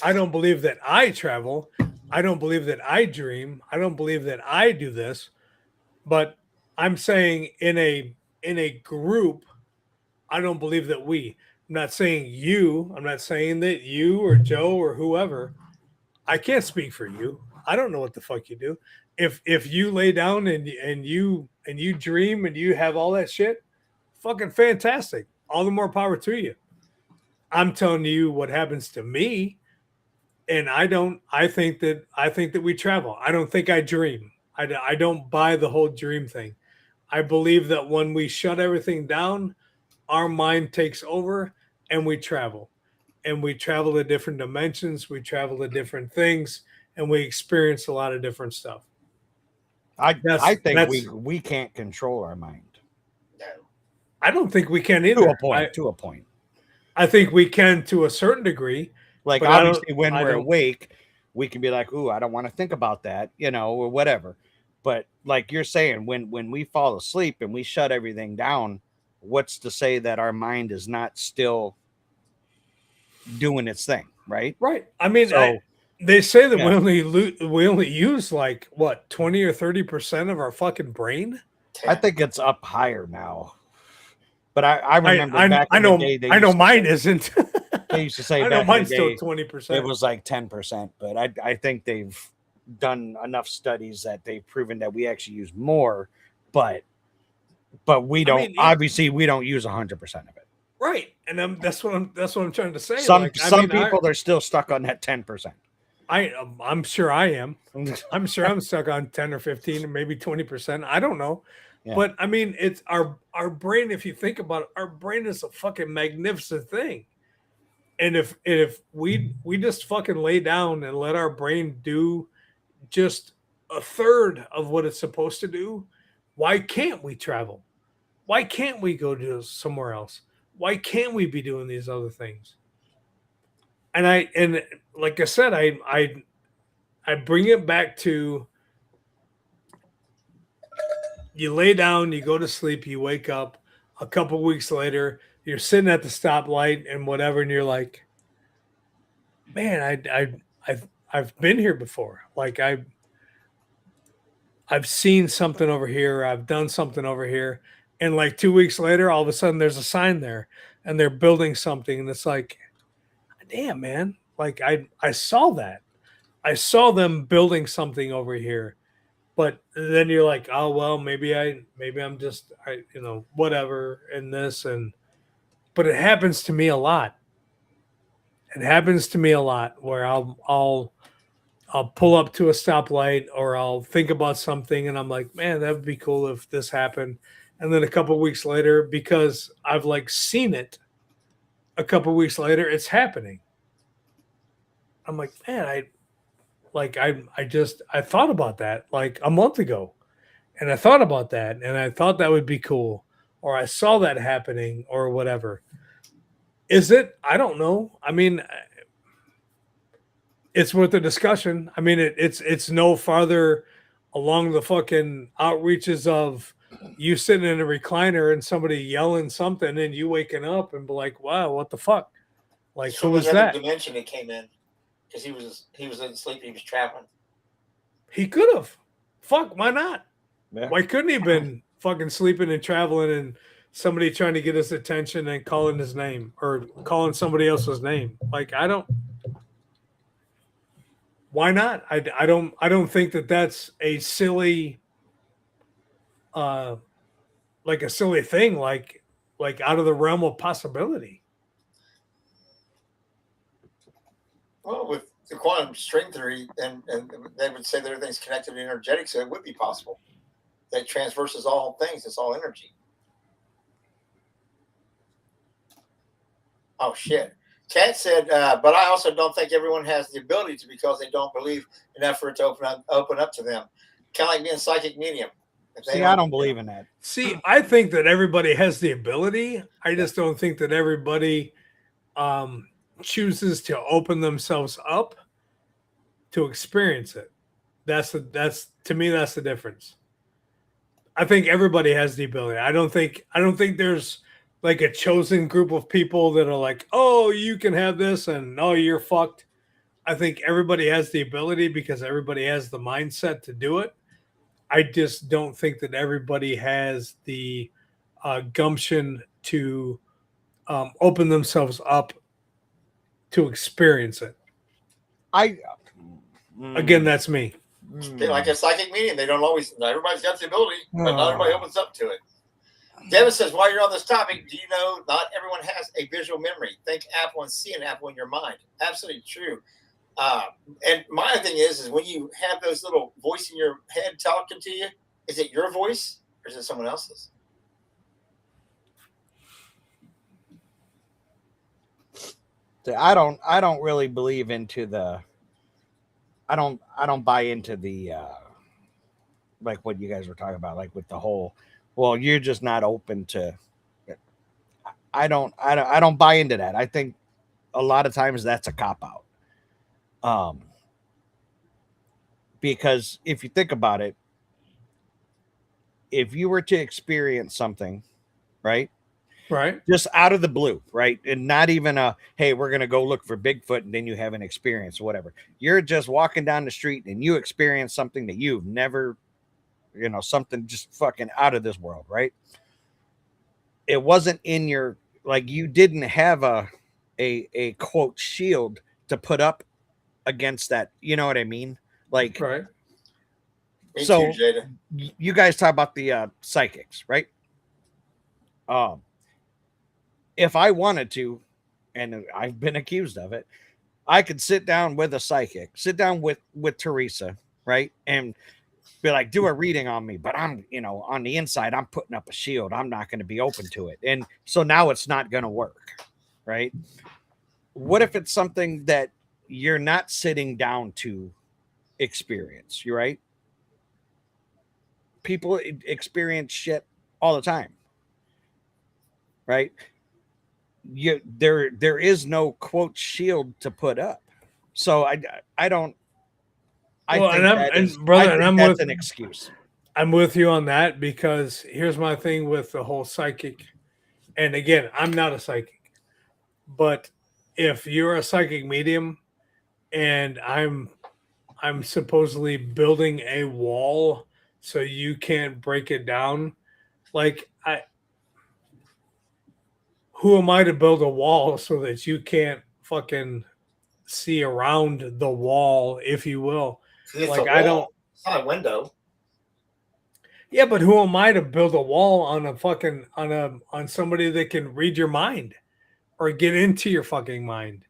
don't believe that I travel. I don't believe that I dream. I don't believe that I do this. But I'm saying in a group, I don't believe that we. I'm not saying you. I'm not saying that you or Joe or whoever. I can't speak for you. I don't know what the fuck you do. If you lay down and you dream and you have all that shit, fucking fantastic. All the more power to you. I'm telling you what happens to me, and I think that we travel. I don't think I dream. I don't buy the whole dream thing. I believe that when we shut everything down, our mind takes over and we travel. And we travel to different dimensions, we travel to different things, and we experience a lot of different stuff. I think that's- we can't control our mind No. I don't think we can to either. a point. To a point. I think we can to a certain degree. Like But I don't- obviously, when I we're don't- awake, we can be like, "Ooh, I don't want to think about that," or whatever. But like you're saying, when we fall asleep and we shut everything down, what's to say that our mind is not still doing its thing, right? Right. I mean, So they say that Yeah. we only use like what 20 or 30% of our fucking brain. I think it's up higher now. But I remember back I in know the day, I know used to mine say- isn't. They used to say I know back in mine's the still day, 20%. it was like 10%, but I think they've done enough studies that they've proven that we actually use more, but we don't mean, obviously we don't use 100% of it. Right. And that's what I'm trying to say. Some Like, I some mean, people they're still stuck on that 10%. I'm sure I am. I'm sure I'm stuck on 10 or 15 or maybe 20%. I don't know. Yeah. But I mean, it's our brain, if you think about it, our brain is a fucking magnificent thing. And if we just fucking lay down and let our brain do just a third of what it's supposed to do, why can't we travel? Why can't we go to somewhere else? Why can't we be doing these other things? And like I said, I bring it back to you lay down, you go to sleep, you wake up a couple weeks later, you're sitting at the stoplight and whatever, and you're like, man, I've been here before. Like I've seen something over here, I've done something over here. And like 2 weeks later, all of a sudden there's a sign there and they're building something, and it's like, damn, man, like I saw that. I saw them building something over here. But then you're like, oh well, maybe I'm just whatever in this. But it happens to me a lot. It happens to me a lot where I'll pull up to a stoplight or I'll think about something and I'm like, man, that would be cool if this happened. And then a couple of weeks later, because I've like seen it, a couple of weeks later, it's happening. I'm like, man, I thought about that like a month ago, and I thought about that, and I thought that would be cool, or I saw that happening, or whatever. Is it? I don't know. I mean, it's worth a discussion. I mean, it's no farther along the fucking outreaches of you sitting in a recliner and somebody yelling something, and you waking up and be like, wow, what the fuck? Like, who was that? Dimension that came in because he was in sleep. He was traveling. He could have. Fuck, why not? Yeah. Why couldn't he have been fucking sleeping and traveling and somebody trying to get his attention and calling his name or calling somebody else's name? Like, I don't. Why not? I don't think that that's a silly, like a silly thing, like out of the realm of possibility. Well, with the quantum string theory, and they would say that everything's connected and energetic, so it would be possible. That transverses all things. It's all energy. Oh, shit. Kat said, but I also don't think everyone has the ability to because they don't believe enough for it to open up to them. Kind of like being psychic medium. See, I don't believe in that. See, I think that everybody has the ability. I just don't think that everybody chooses to open themselves up to experience it. That's to me, that's the difference. I think everybody has the ability. I don't think there's like a chosen group of people that are like, oh, you can have this and oh, you're fucked. I think everybody has the ability because everybody has the mindset to do it. I just don't think that everybody has the gumption to open themselves up to experience it. Again, that's me. Like a psychic medium, they don't always. Not everybody's got the ability, but not everybody opens up to it. Devin says, while you're on this topic, do you know not everyone has a visual memory? Think Apple and see an apple in your mind. Absolutely true. And my thing is when you have those little voice in your head talking to you, is it your voice or is it someone else's? I don't really believe into the. I don't buy into the like what you guys were talking about, like with the whole. Well, you're just not open to. I don't buy into that. I think a lot of times that's a cop out. Because if you think about it, if you were to experience something, right? Right. Just out of the blue, right? And not even hey, we're going to go look for Bigfoot and then you have an experience or whatever. You're just walking down the street and you experience something that you've never, something just fucking out of this world, right? It wasn't in your, like, you didn't have a quote shield to put up against that. You know what I mean? Like, right. Me so too, Jada. you guys talk about the psychics, right? If I wanted to, and I've been accused of it, I could sit down with a psychic, sit down with Teresa, right? And be like, do a reading on me, but I'm, on the inside, I'm putting up a shield. I'm not going to be open to it. And so now it's not going to work, right? What if it's something that you're not sitting down to experience, you right? People experience shit all the time, right? There is no quote shield to put up. So I don't. I Well, think that's an excuse. I'm with you on that because here's my thing with the whole psychic. And again, I'm not a psychic, but if you're a psychic medium and I'm supposedly building a wall so you can't break it down, like who am I to build a wall so that you can't fucking see around the wall, if you will? It's Like, a I wall. don't. It's not a window. Yeah, but who am I to build a wall on on somebody that can read your mind or get into your fucking mind?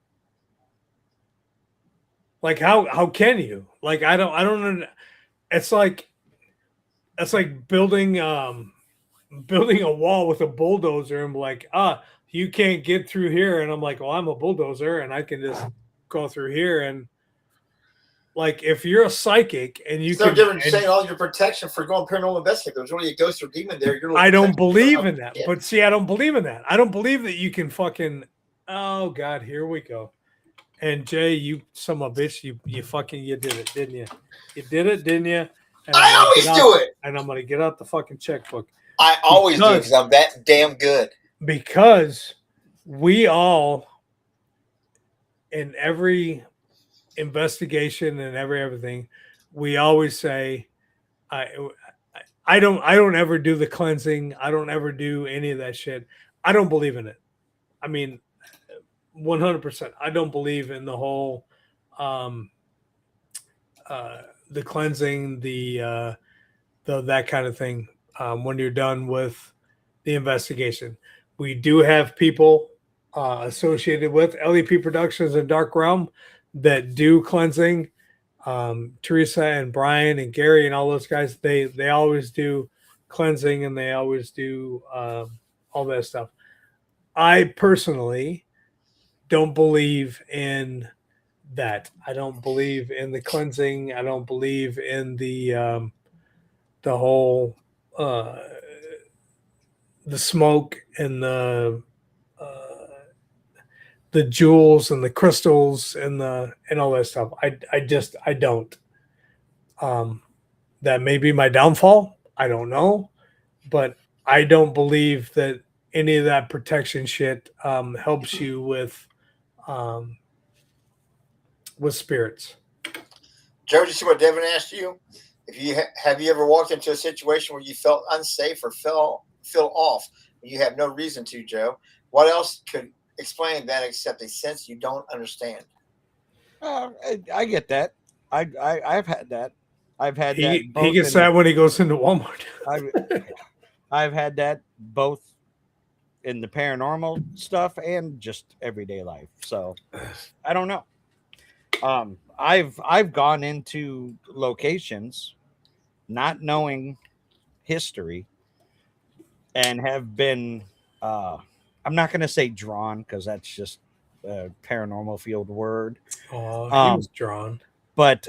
Like, how can you? Like, I don't. It's like building building a wall with a bulldozer and like, you can't get through here, and I'm like, well, I'm a bulldozer and I can just go through here. And like, if you're a psychic and you It's no different than saying all your protection for going paranormal investigator. There's really a ghost or demon there. I don't believe in that. But see, I don't believe in that. I don't believe that you can fucking. Oh God, here we go. And Jay, you son of a bitch, you did it, didn't you? You did it, didn't you? And I always do it. And I'm gonna get out the fucking checkbook. I always do it because I'm that damn good. Because we all, in every investigation and everything, we always say, I don't ever do the cleansing. I don't ever do any of that shit. I don't believe in it. I mean, 100%. I don't believe in the whole the cleansing, the that kind of thing. When you're done with the investigation, we do have people associated with LEP Productions and Dark Realm that do cleansing, Teresa and Brian and Gary and all those guys, they always do cleansing and they always do all that stuff. I personally don't believe in that. I don't believe in the cleansing. I don't believe in the whole the smoke and the jewels and the crystals and all that stuff. I don't. That may be my downfall. I don't know, but I don't believe that any of that protection shit helps you with spirits. Joe, did you see what Devin asked you? If you have you ever walked into a situation where you felt unsafe or fell off when you have no reason to, Joe? What else could explain that except a sense you don't understand? I get that. I've had that. I've had that. He gets that when he goes into Walmart. I've had that both in the paranormal stuff and just everyday life. So I don't know. I've gone into locations not knowing history and have been I'm not going to say drawn because that's just a paranormal field word. Oh, he was drawn. But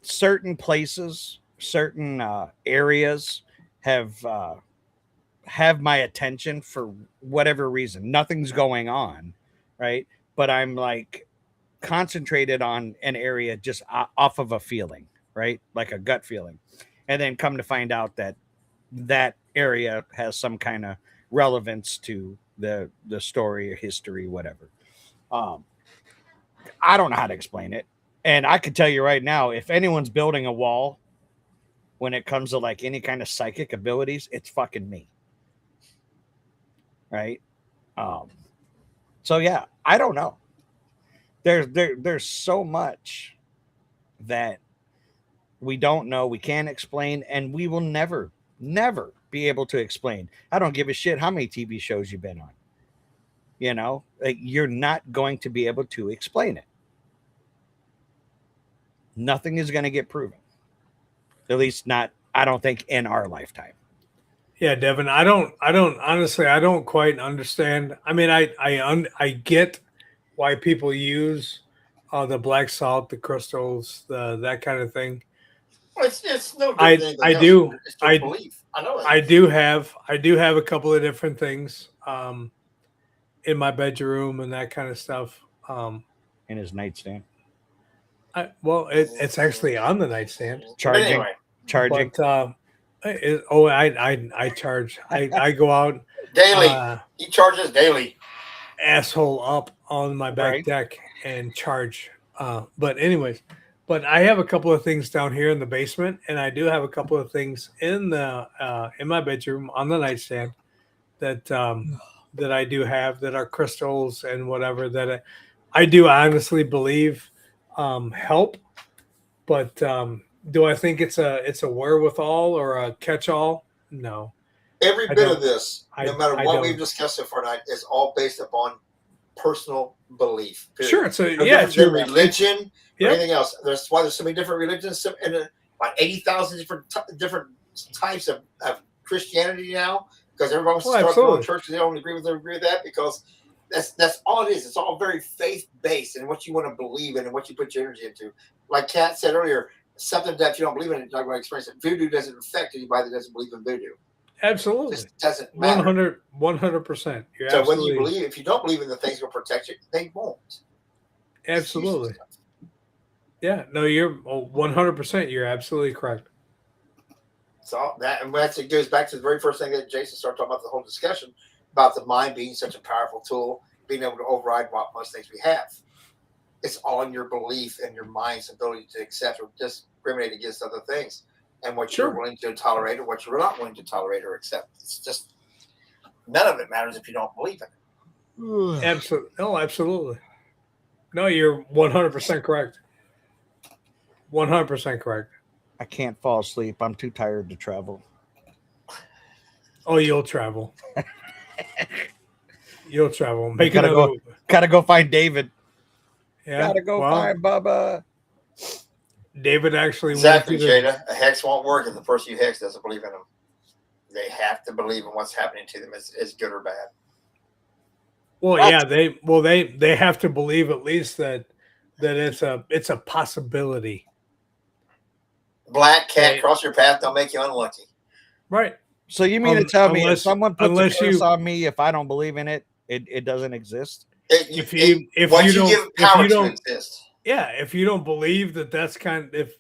certain places, certain areas have my attention for whatever reason. Nothing's going on, right? But I'm like concentrated on an area just off of a feeling, right? Like a gut feeling. And then come to find out that area has some kind of relevance to the story or history, whatever. I don't know how to explain it. And I could tell you right now, if anyone's building a wall when it comes to like any kind of psychic abilities, it's fucking me. Right? So yeah, I don't know. There's so much that we don't know, we can't explain, and we will never be able to explain. I don't give a shit how many TV shows you've been on. You know, like, you're not going to be able to explain it. Nothing is going to get proven. At least not, I don't think, in our lifetime. Yeah, Devin, I don't honestly, I don't quite understand. I mean, I get why people use the black salt, the crystals, that kind of thing. Well, it's no I different than I anything do else. It's your belief. I know that. I do have a couple of different things in my bedroom and that kind of stuff. In his nightstand. It's actually on the nightstand. Charging. Anyway, Charging. But I charge. I go out daily. He charges daily. asshole up on my back Right. deck and charge. But anyways, but I have a couple of things down here in the basement, and I do have a couple of things in my bedroom on the nightstand that I do have that are crystals and whatever that I do honestly believe help. But do I think it's a wherewithal or a catch-all? No. Every I bit don't- of this, no I- matter I what don't. we've discussed so far tonight, is all based upon personal belief. Period. Sure, it's No it's different than your religion or Yep. anything else. That's why there's so many different religions and about 80,000 different types of Christianity now, because everybody wants to Well, start their own absolutely. church. They don't agree with that because that's all it is. It's all very faith based and what you want to believe in and what you put your energy into. Like Kat said earlier, something that you don't believe in, you're not going to experience it. Voodoo doesn't affect anybody that doesn't believe in voodoo. Absolutely. It just doesn't matter. 100%. You're So when absolutely, you believe, if you don't believe in the things that will protect you, they won't. absolutely. Yeah, no, you're 100%. You're absolutely correct. So it goes back to the very first thing that Jason started talking about the whole discussion about the mind being such a powerful tool, being able to override what most things we have. It's all in your belief and your mind's ability to accept or discriminate against other things, and what Sure. you're willing to tolerate or what you're not willing to tolerate or accept. It's just none of it matters if you don't believe in it. Absolutely. No, absolutely. No, you're 100% correct. 100% correct. I can't fall asleep. I'm too tired to travel. Oh, you'll travel. You'll travel. Make gotta another. Gotta go find David. Yeah. Gotta go well, find Bubba. David actually Exactly, went to the, Jada. A hex won't work if the person you hex doesn't believe in them. They have to believe in what's happening to them is good or bad. well, yeah, they have to believe at least that it's a possibility. Black cat Right. cross your path, don't make you unlucky. Right. So you mean to tell me if unless- someone puts a unless curse you- on me, if I don't believe in it, it doesn't exist? If you once don't- give if power you to don't- exist. Yeah, if you don't believe that that's kind of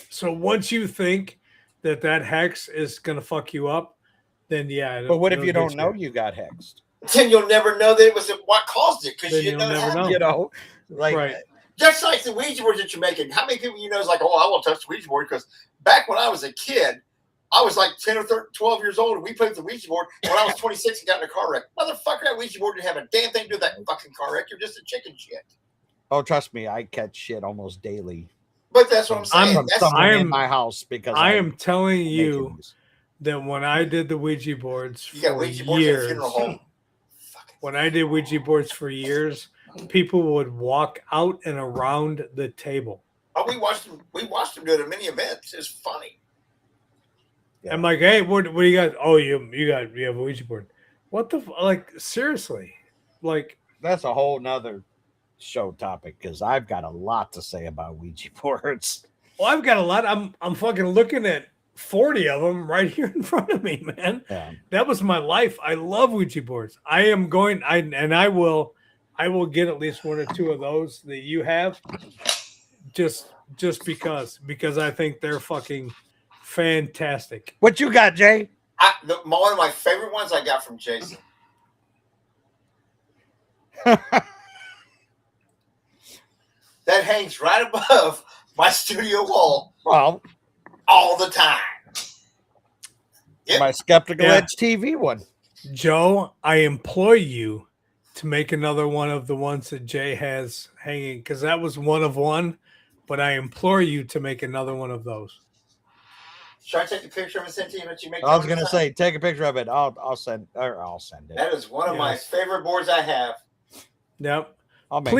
so once you think that hex is gonna fuck you up, then yeah. But what if it'll you get don't know you got hexed? Then you'll never know that it was what caused it because Then you didn't you'll know never it know. happened. You know, like Right. Just like the Ouija board that you're making. How many people you know is like, oh, I won't touch the Ouija board? Because back when I was a kid, I was like 10 or 13, 12 years old, and we played with the Ouija board. And when I was 26 and got in a car wreck, motherfucker, that Ouija board didn't have a damn thing to do with that fucking car wreck. You're just a chicken shit. oh, trust me, I catch shit almost daily But that's what I'm saying. from That's, someone I in am- my house because I am telling making you these. that when I did the Ouija boards you got for Ouija boards in a years, funeral home. when I did Ouija boards for years, people would walk out and around the table. Oh, we watched them do it at many events. It's funny. Yeah. I'm like, hey, what do you got? Oh, you have a Ouija board. What the like? Seriously, like That's a whole nother show topic because I've got a lot to say about Ouija boards. well, I've got a lot. I'm fucking looking at 40 of them right here in front of me, man. Yeah. That was my life. I love Ouija boards. I will get at least one or two of those that you have, just because I think they're fucking fantastic. What you got, Jay? One of my favorite ones I got from Jason. That hangs right above my studio wall Well, all the time. Yep. my Skeptical Yeah. Edge TV one. Joe, I implore you to make another one of the ones that Jay has hanging because that was one of one. But I implore you to make another one of those. Should I take a picture of it and send to you? Let you make I was one gonna this say, take a picture of it. I'll send it. that is one of my Yes. favorite boards I have. Yep. I'll make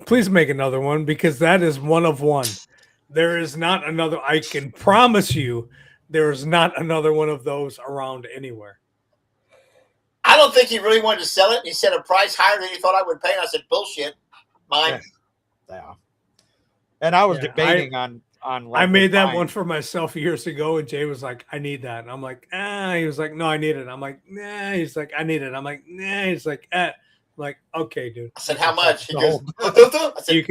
Please make another one because that is one of one. There is not another. I can promise you, there is not another one of those around anywhere. I don't think he really wanted to sell it. And he said a price higher than he thought I would pay. And I said, bullshit. Mine. Yeah. And I was Yeah, debating on. I made that one for myself years ago, and Jay was like, "I need that," and I'm like, "Ah." He was like, "No, I need it." I'm like, "Nah." He's like, "I need it." I'm like, "Nah." He's like, "Ah." I'm like, "Okay, dude." I said, how much? He No. goes, I said, You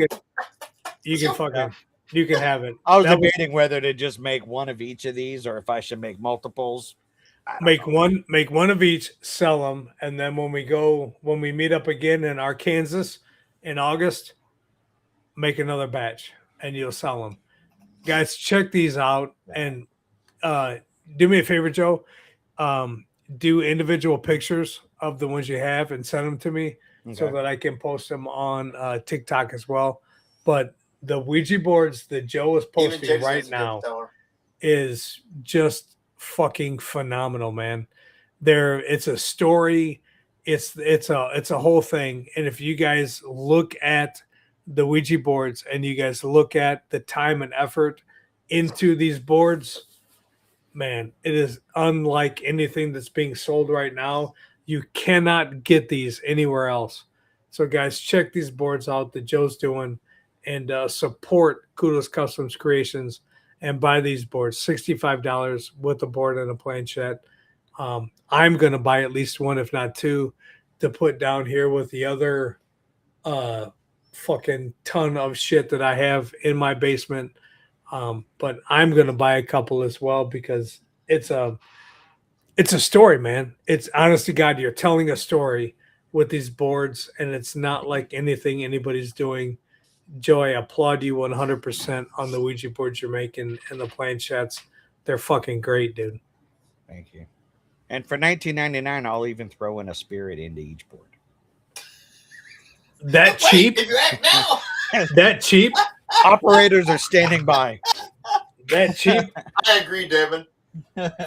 can fucking you can have it. I was That was- debating whether to just make one of each of these or if I should make multiples. I don't make know. one of each, sell them, and then when we meet up again in Arkansas in August, make another batch and you'll sell them. Guys, check these out and do me a favor, Joe. Do individual pictures of the ones you have and send them to me so Okay. that I can post them on TikTok as well. But the Ouija boards that Joe is even posting Jason's a right good now seller. is just fucking phenomenal, man. It's a story, it's a whole thing. And if you guys look at the Ouija boards and you guys look at the time and effort into these boards, man, it is unlike anything that's being sold right now. You cannot get these anywhere else. So guys, check these boards out that Joe's doing and support Kudos Customs Creations and buy these boards. $65 with a board and a planchette. I'm going to buy at least one, if not two, to put down here with the other fucking ton of shit that I have in my basement. But I'm going to buy a couple as well because it's a story, man. It's honest to God, you're telling a story with these boards, and it's not like anything anybody's doing. Joe, I applaud you 100% on the Ouija boards you're making and the planchettes. They're fucking great, dude. Thank you. And for $19.99, I'll even throw in a spirit into each board. That Wait, cheap? if you act now, That cheap? Operators are standing by. That cheap? I agree, Devin.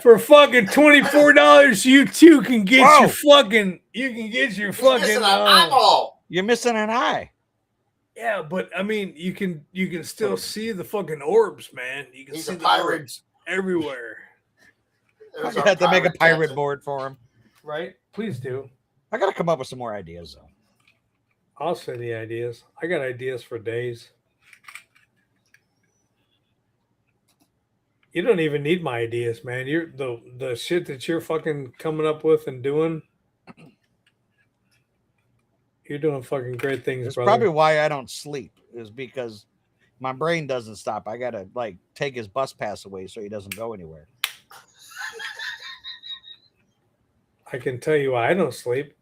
For fucking $24, you too can get Whoa. your fucking. You can get your He's missing fucking. an eyeball. You're missing an eye. Yeah, but I mean, you can still see the fucking orbs, man. You can He's see a the pirate. orbs everywhere. I'm There's gonna our have to make a pirate captain. board for him. Right? Please do. I gotta come up with some more ideas though. I'll send you ideas. I got ideas for days. You don't even need my ideas, man. You're the shit that you're fucking coming up with and doing. You're doing fucking great things, It's brother. probably why I don't sleep, is because my brain doesn't stop. I gotta like take his bus pass away so he doesn't go anywhere. I can tell you why I don't sleep.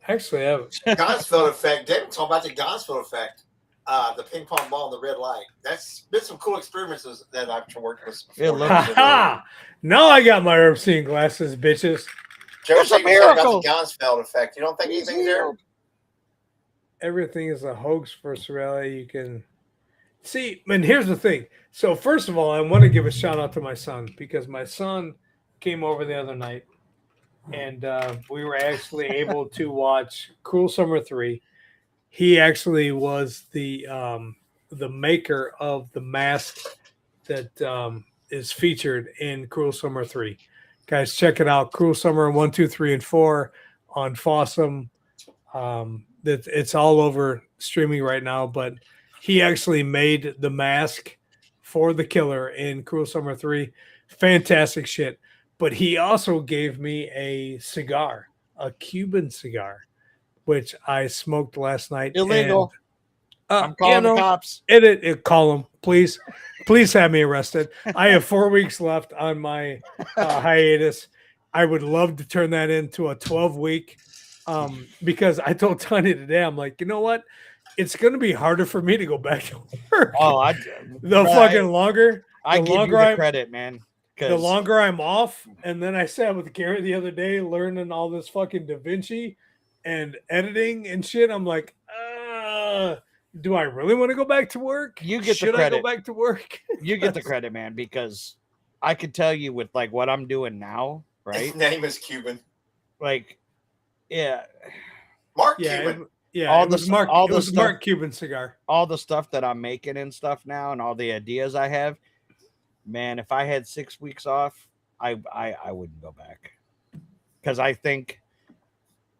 Actually, Gonsfield effect. David talking about the Gonsfield effect. The ping pong ball and the red light. That's been some cool experiences that I've worked with Yeah, before. look- ha! Now I got my herb seeing glasses, bitches. Joe It's a Shaver said about miracle. the Gonsfield effect. You don't think He's anything's there? healed. Everything is a hoax for Sorelli. You can see, and here's the thing. So first of all, I want to give a shout out to my son because my son came over the other night, and we were actually able to watch Cruel Summer 3. He actually was the maker of the mask that is featured in Cruel Summer 3. Guys, check it out. Cruel Summer 1, 2, 3, and 4 on Fossum. It's all over streaming right now, but he actually made the mask for the killer in Cruel Summer 3. Fantastic shit. But he also gave me a cigar, a Cuban cigar, which I smoked last night. Illegal. And, I'm calling the cops. Call them, please. Please have me arrested. I have 4 weeks left on my hiatus. I would love to turn that into a 12-week because I told Tanya today, I'm like, you know what? It's going to be harder for me to go back to work. Oh, longer. I the give you longer the I'm- credit, man. The 'cause longer I'm off, and then I sat with Gary the other day learning all this fucking Da Vinci and editing and shit. I'm like, do I really want to go back to work? You get the Should I credit. go back to work? you get the credit, man, because I could tell you with like what I'm doing now, right? His name is Cuban. Like, yeah, Mark Yeah, Cuban. All it the was s- Mark. all It the was stuff- Mark Cuban cigar. all the stuff that I'm making and stuff now, and all the ideas I have, man. If I had 6 weeks off, I wouldn't go back because I think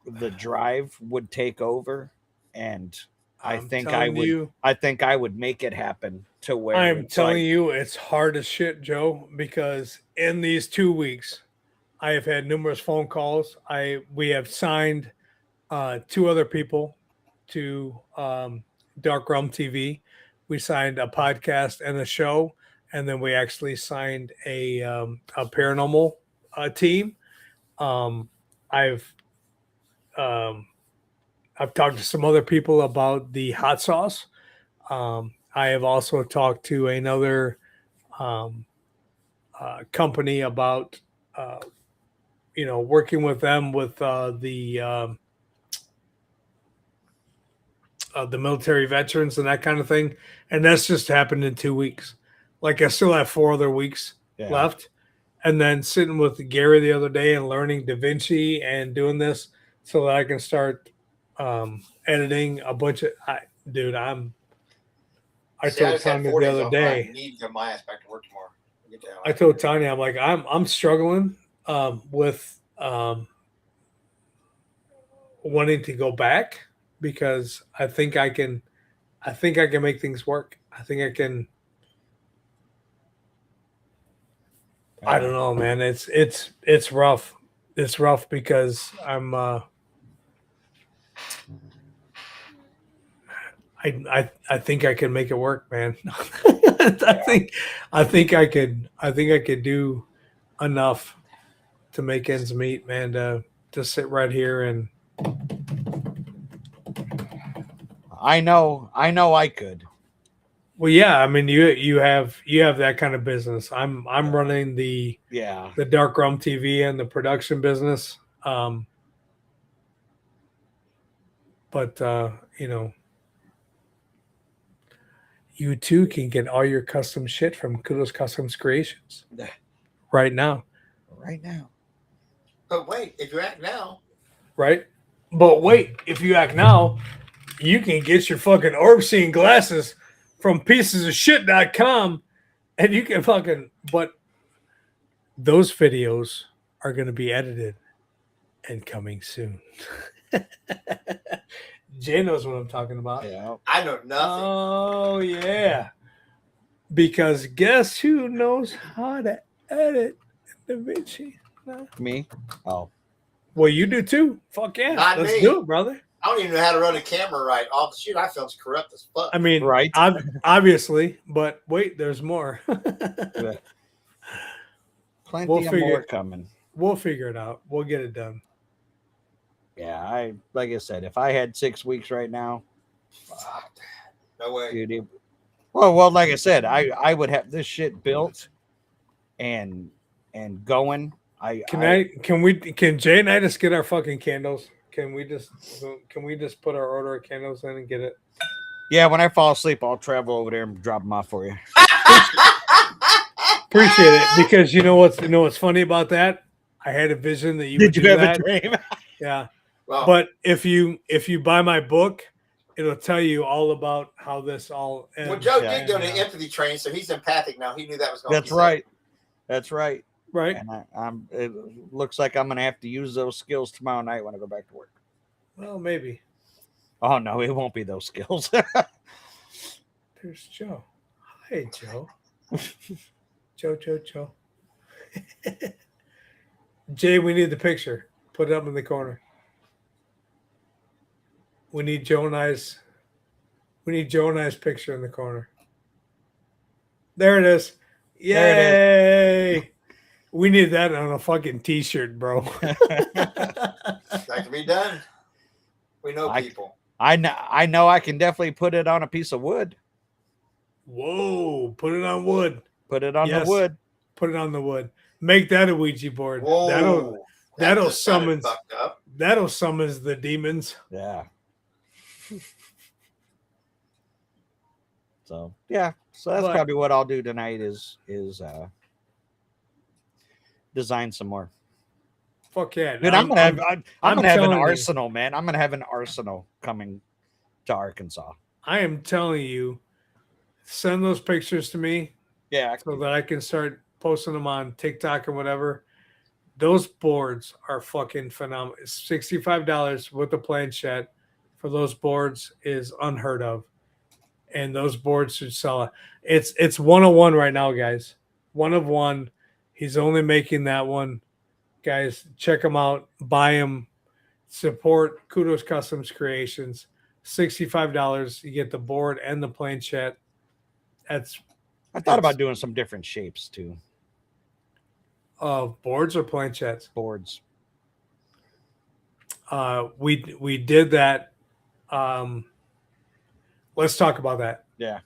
the drive would take over, and I I'm think I telling would. you, I think I would make it happen to where I'm it's telling like- you, it's hard as shit, Joe. Because in these 2 weeks, I have had numerous phone calls. We have signed 2 other people to Dark Realm TV. We signed a podcast and a show, and then we actually signed a paranormal team. I've talked to some other people about the hot sauce. I have also talked to another company about working with them with the military veterans and that kind of thing, and that's just happened in 2 weeks. Like I still have 4 other weeks Yeah. left, and then sitting with Gary the other day and learning Da Vinci and doing this so that I can start editing a bunch of. I See, told just had Tanya 4 the days other off. day. I need to get my ass back to work tomorrow. Get the hell I out. told Tanya, I'm like, I'm struggling with wanting to go back because I think I can make things work. I think I can. I don't know, man. It's rough. It's rough because I'm. I think I can make it work, man. I think I could do enough to make ends meet, man. To sit right here and I know I could. well, yeah. I mean, you have that kind of business. I'm running the Yeah. Dark Realm TV and the production business. But you too can get all your custom shit from Kudos Customs Creations Yeah. right now, Right now. But wait, if you act now, right? But wait, if you act now, you can get your fucking orb seeing glasses from piecesofshit.com and you can fucking, but those videos are going to be edited and coming soon. Jay knows what I'm talking about. Yeah. I know nothing. Oh, yeah. Because guess who knows how to edit DaVinci? Me? Oh. Well, you do too. Fuck yeah. Not Let's me. do it, brother. I don't even know how to run a camera right. All the shit I film's corrupt as fuck. I mean, Right. Obviously, but wait, there's more. Plenty We'll of figure- more coming. We'll figure it out. We'll get it done. Yeah, like I said, if I had 6 weeks right now, Fuck. No way. dude, well, like I said, I would have this shit built and going. Can Jay and I just get our fucking candles? Can we just put our order of candles in and get it? Yeah, when I fall asleep, I'll travel over there and drop them off for you. Appreciate it, because you know what's funny about that? I had a vision that you would Did you do have that. a dream? Yeah. Well, But if you buy my book, it'll tell you all about how this all ends. well, Joe Yeah, did go to yeah. empathy training, so he's empathic now. He knew that was going That's to be right. That's right. Right? And I'm. It looks like I'm gonna have to use those skills tomorrow night when I go back to work. Well, maybe. Oh no, it won't be those skills. There's Joe. Hi, Joe. Joe. Jay, we need the picture. Put it up in the corner. We need Joe and I's picture in the corner. There it is. Yay! There We need that on a fucking t-shirt, bro. That can be done. We know people. I know. I can definitely put it on a piece of wood. Whoa! Put it on wood. Put it on Yes. the wood. Put it on the wood. Make that a Ouija board. Whoa. that'll That just sounded summons- fucked up. That'll summons the demons. Yeah. So yeah. So that's But- probably what I'll do tonight is design some more. Fuck yeah! Dude, I'm gonna have an telling you. arsenal, man. I'm gonna have an arsenal coming to Arkansas. I am telling you, send those pictures to me Yeah. so that I can start posting them on TikTok or whatever. Those boards are fucking phenomenal. $65 with the planchette for those boards is unheard of. And those boards should sell it. It's 101 right now, guys. 1 of 1. He's only making that one. Guys, check him out. Buy him. Support Kudos Customs Creations. $65. You get the board and the planchette. That's I thought about doing some different shapes too. boards or planchettes. Boards. We did that. Let's talk about that. Yeah.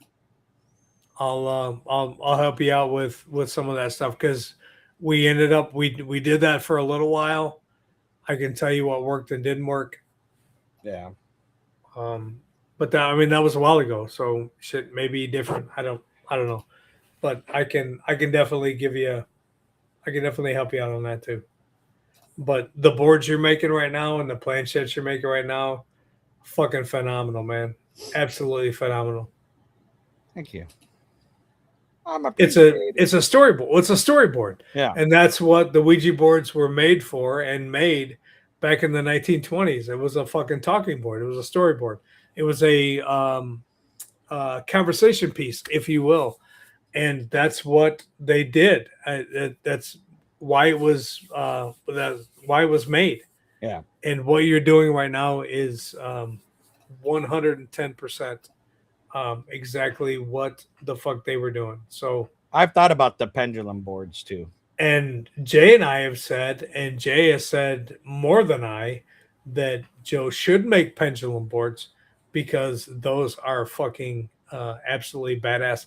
I'll help you out with some of that stuff, because we ended up we did that for a little while. I can tell you what worked and didn't work. Yeah. But that was a while ago, so shit may be different. I don't know, but I can definitely help you out on that too. But the boards you're making right now and the planchettes you're making right now, fucking phenomenal, man. Absolutely phenomenal. Thank you. It's a storyboard. It's a storyboard. Yeah. And that's what the Ouija boards were made for and made back in the 1920s. It was a fucking talking board. It was a storyboard. It was a conversation piece, if you will. And that's what they did. That's why it was made. Yeah. And what you're doing right now is 110% exactly what the fuck they were doing. So I've thought about the pendulum boards too. and Jay and I have said, and Jay has said more than I, that Joe should make pendulum boards because those are fucking absolutely badass.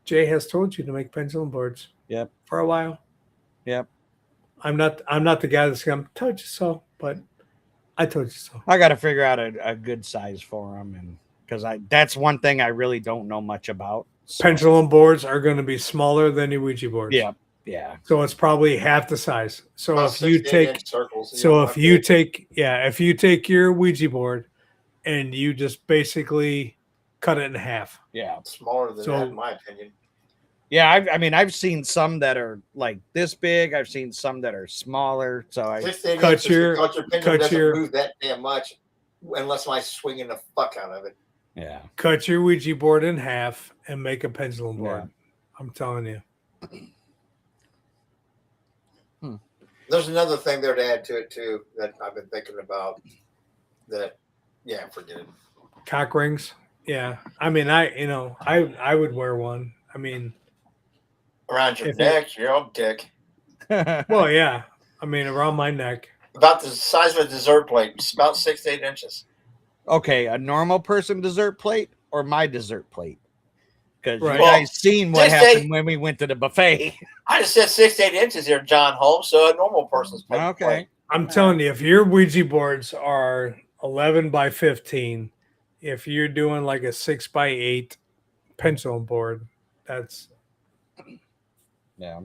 Jay has told you to make pendulum boards. Yep. For a while. Yep. I'm not the guy that's gonna told you so, but I told you so. I got to figure out a good size for them, and because that's one thing I really don't know much about. So, Pendulum boards are going to be smaller than your Ouija boards. yeah, Yeah. So it's probably half the size. So About if you 6 to 8 take inch circles. so know, if you take if you take your Ouija board and you just basically cut it in half. Yeah. smaller than So- that, in my opinion. Yeah. I mean, I've seen some that are like this big. I've seen some that are smaller. So 6 to 8 cut inches your- because your pendulum cut doesn't your- move that damn much unless I'm swinging the fuck out of it. yeah. Cut your Ouija board in half and make a pendulum board. I'm telling you. There's another thing there to add to it too that I've been thinking about. That, yeah, forget it. Cock rings. Yeah. I mean, I would wear one. I mean, Around your If neck, your old dick. well, yeah. I mean, around my neck. About the size of a dessert plate. It's about 6 to 8 inches. Okay, a normal person dessert plate or my dessert plate? Because Right. you guys seen what Just happened say- when we went to the buffet. I just said 6 to 8 inches here, John Holmes. So a normal person's plate. Okay. I'm telling you, if your Ouija boards are 11 by 15, if you're doing like a 6 by 8 pendulum board, that's Yeah.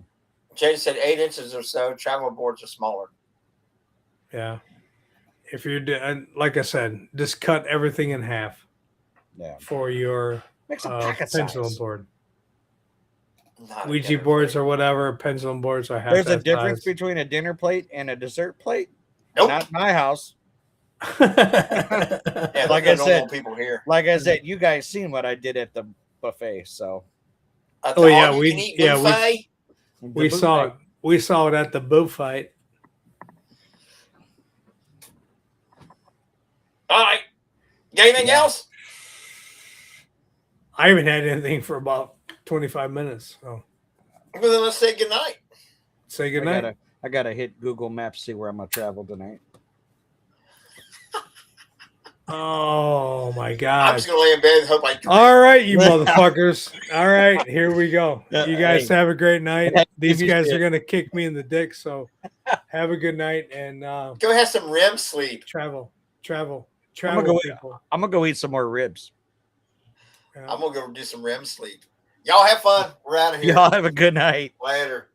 Jay said 8 inches or so. Travel boards are smaller. yeah. If you're doing, like I said, just cut everything in half Yeah. for your Makes a pocket pendulum size. board. Not a Ouija dinner boards plate. or whatever, pendulum boards are half. There's a that difference size. between a dinner plate and a dessert plate. Nope. Not my house. Yeah, Like like I said- people here. Like I said, you guys seen what I did at the buffet, so At Oh, the yeah, all-you-can-eat we buffet? we saw it. We saw it at the boo fight. All right. Got anything Yeah. else? I haven't had anything for about 25 minutes. So Well, then let's say goodnight. say goodnight. I gotta hit Google Maps, see where I'm gonna travel tonight. Oh my I'm God. just gonna lay in bed and hope I. All right, you motherfuckers. All right, here we go. You guys Hey. have a great night. These Give me guys shit. are gonna kick me in the dick. So have a good night and Go have some REM sleep. travel. go- People. I'm gonna go eat some more ribs. Yeah. I'm gonna go do some REM sleep. Y'all have fun. We're out of here. Y'all have a good night. Later.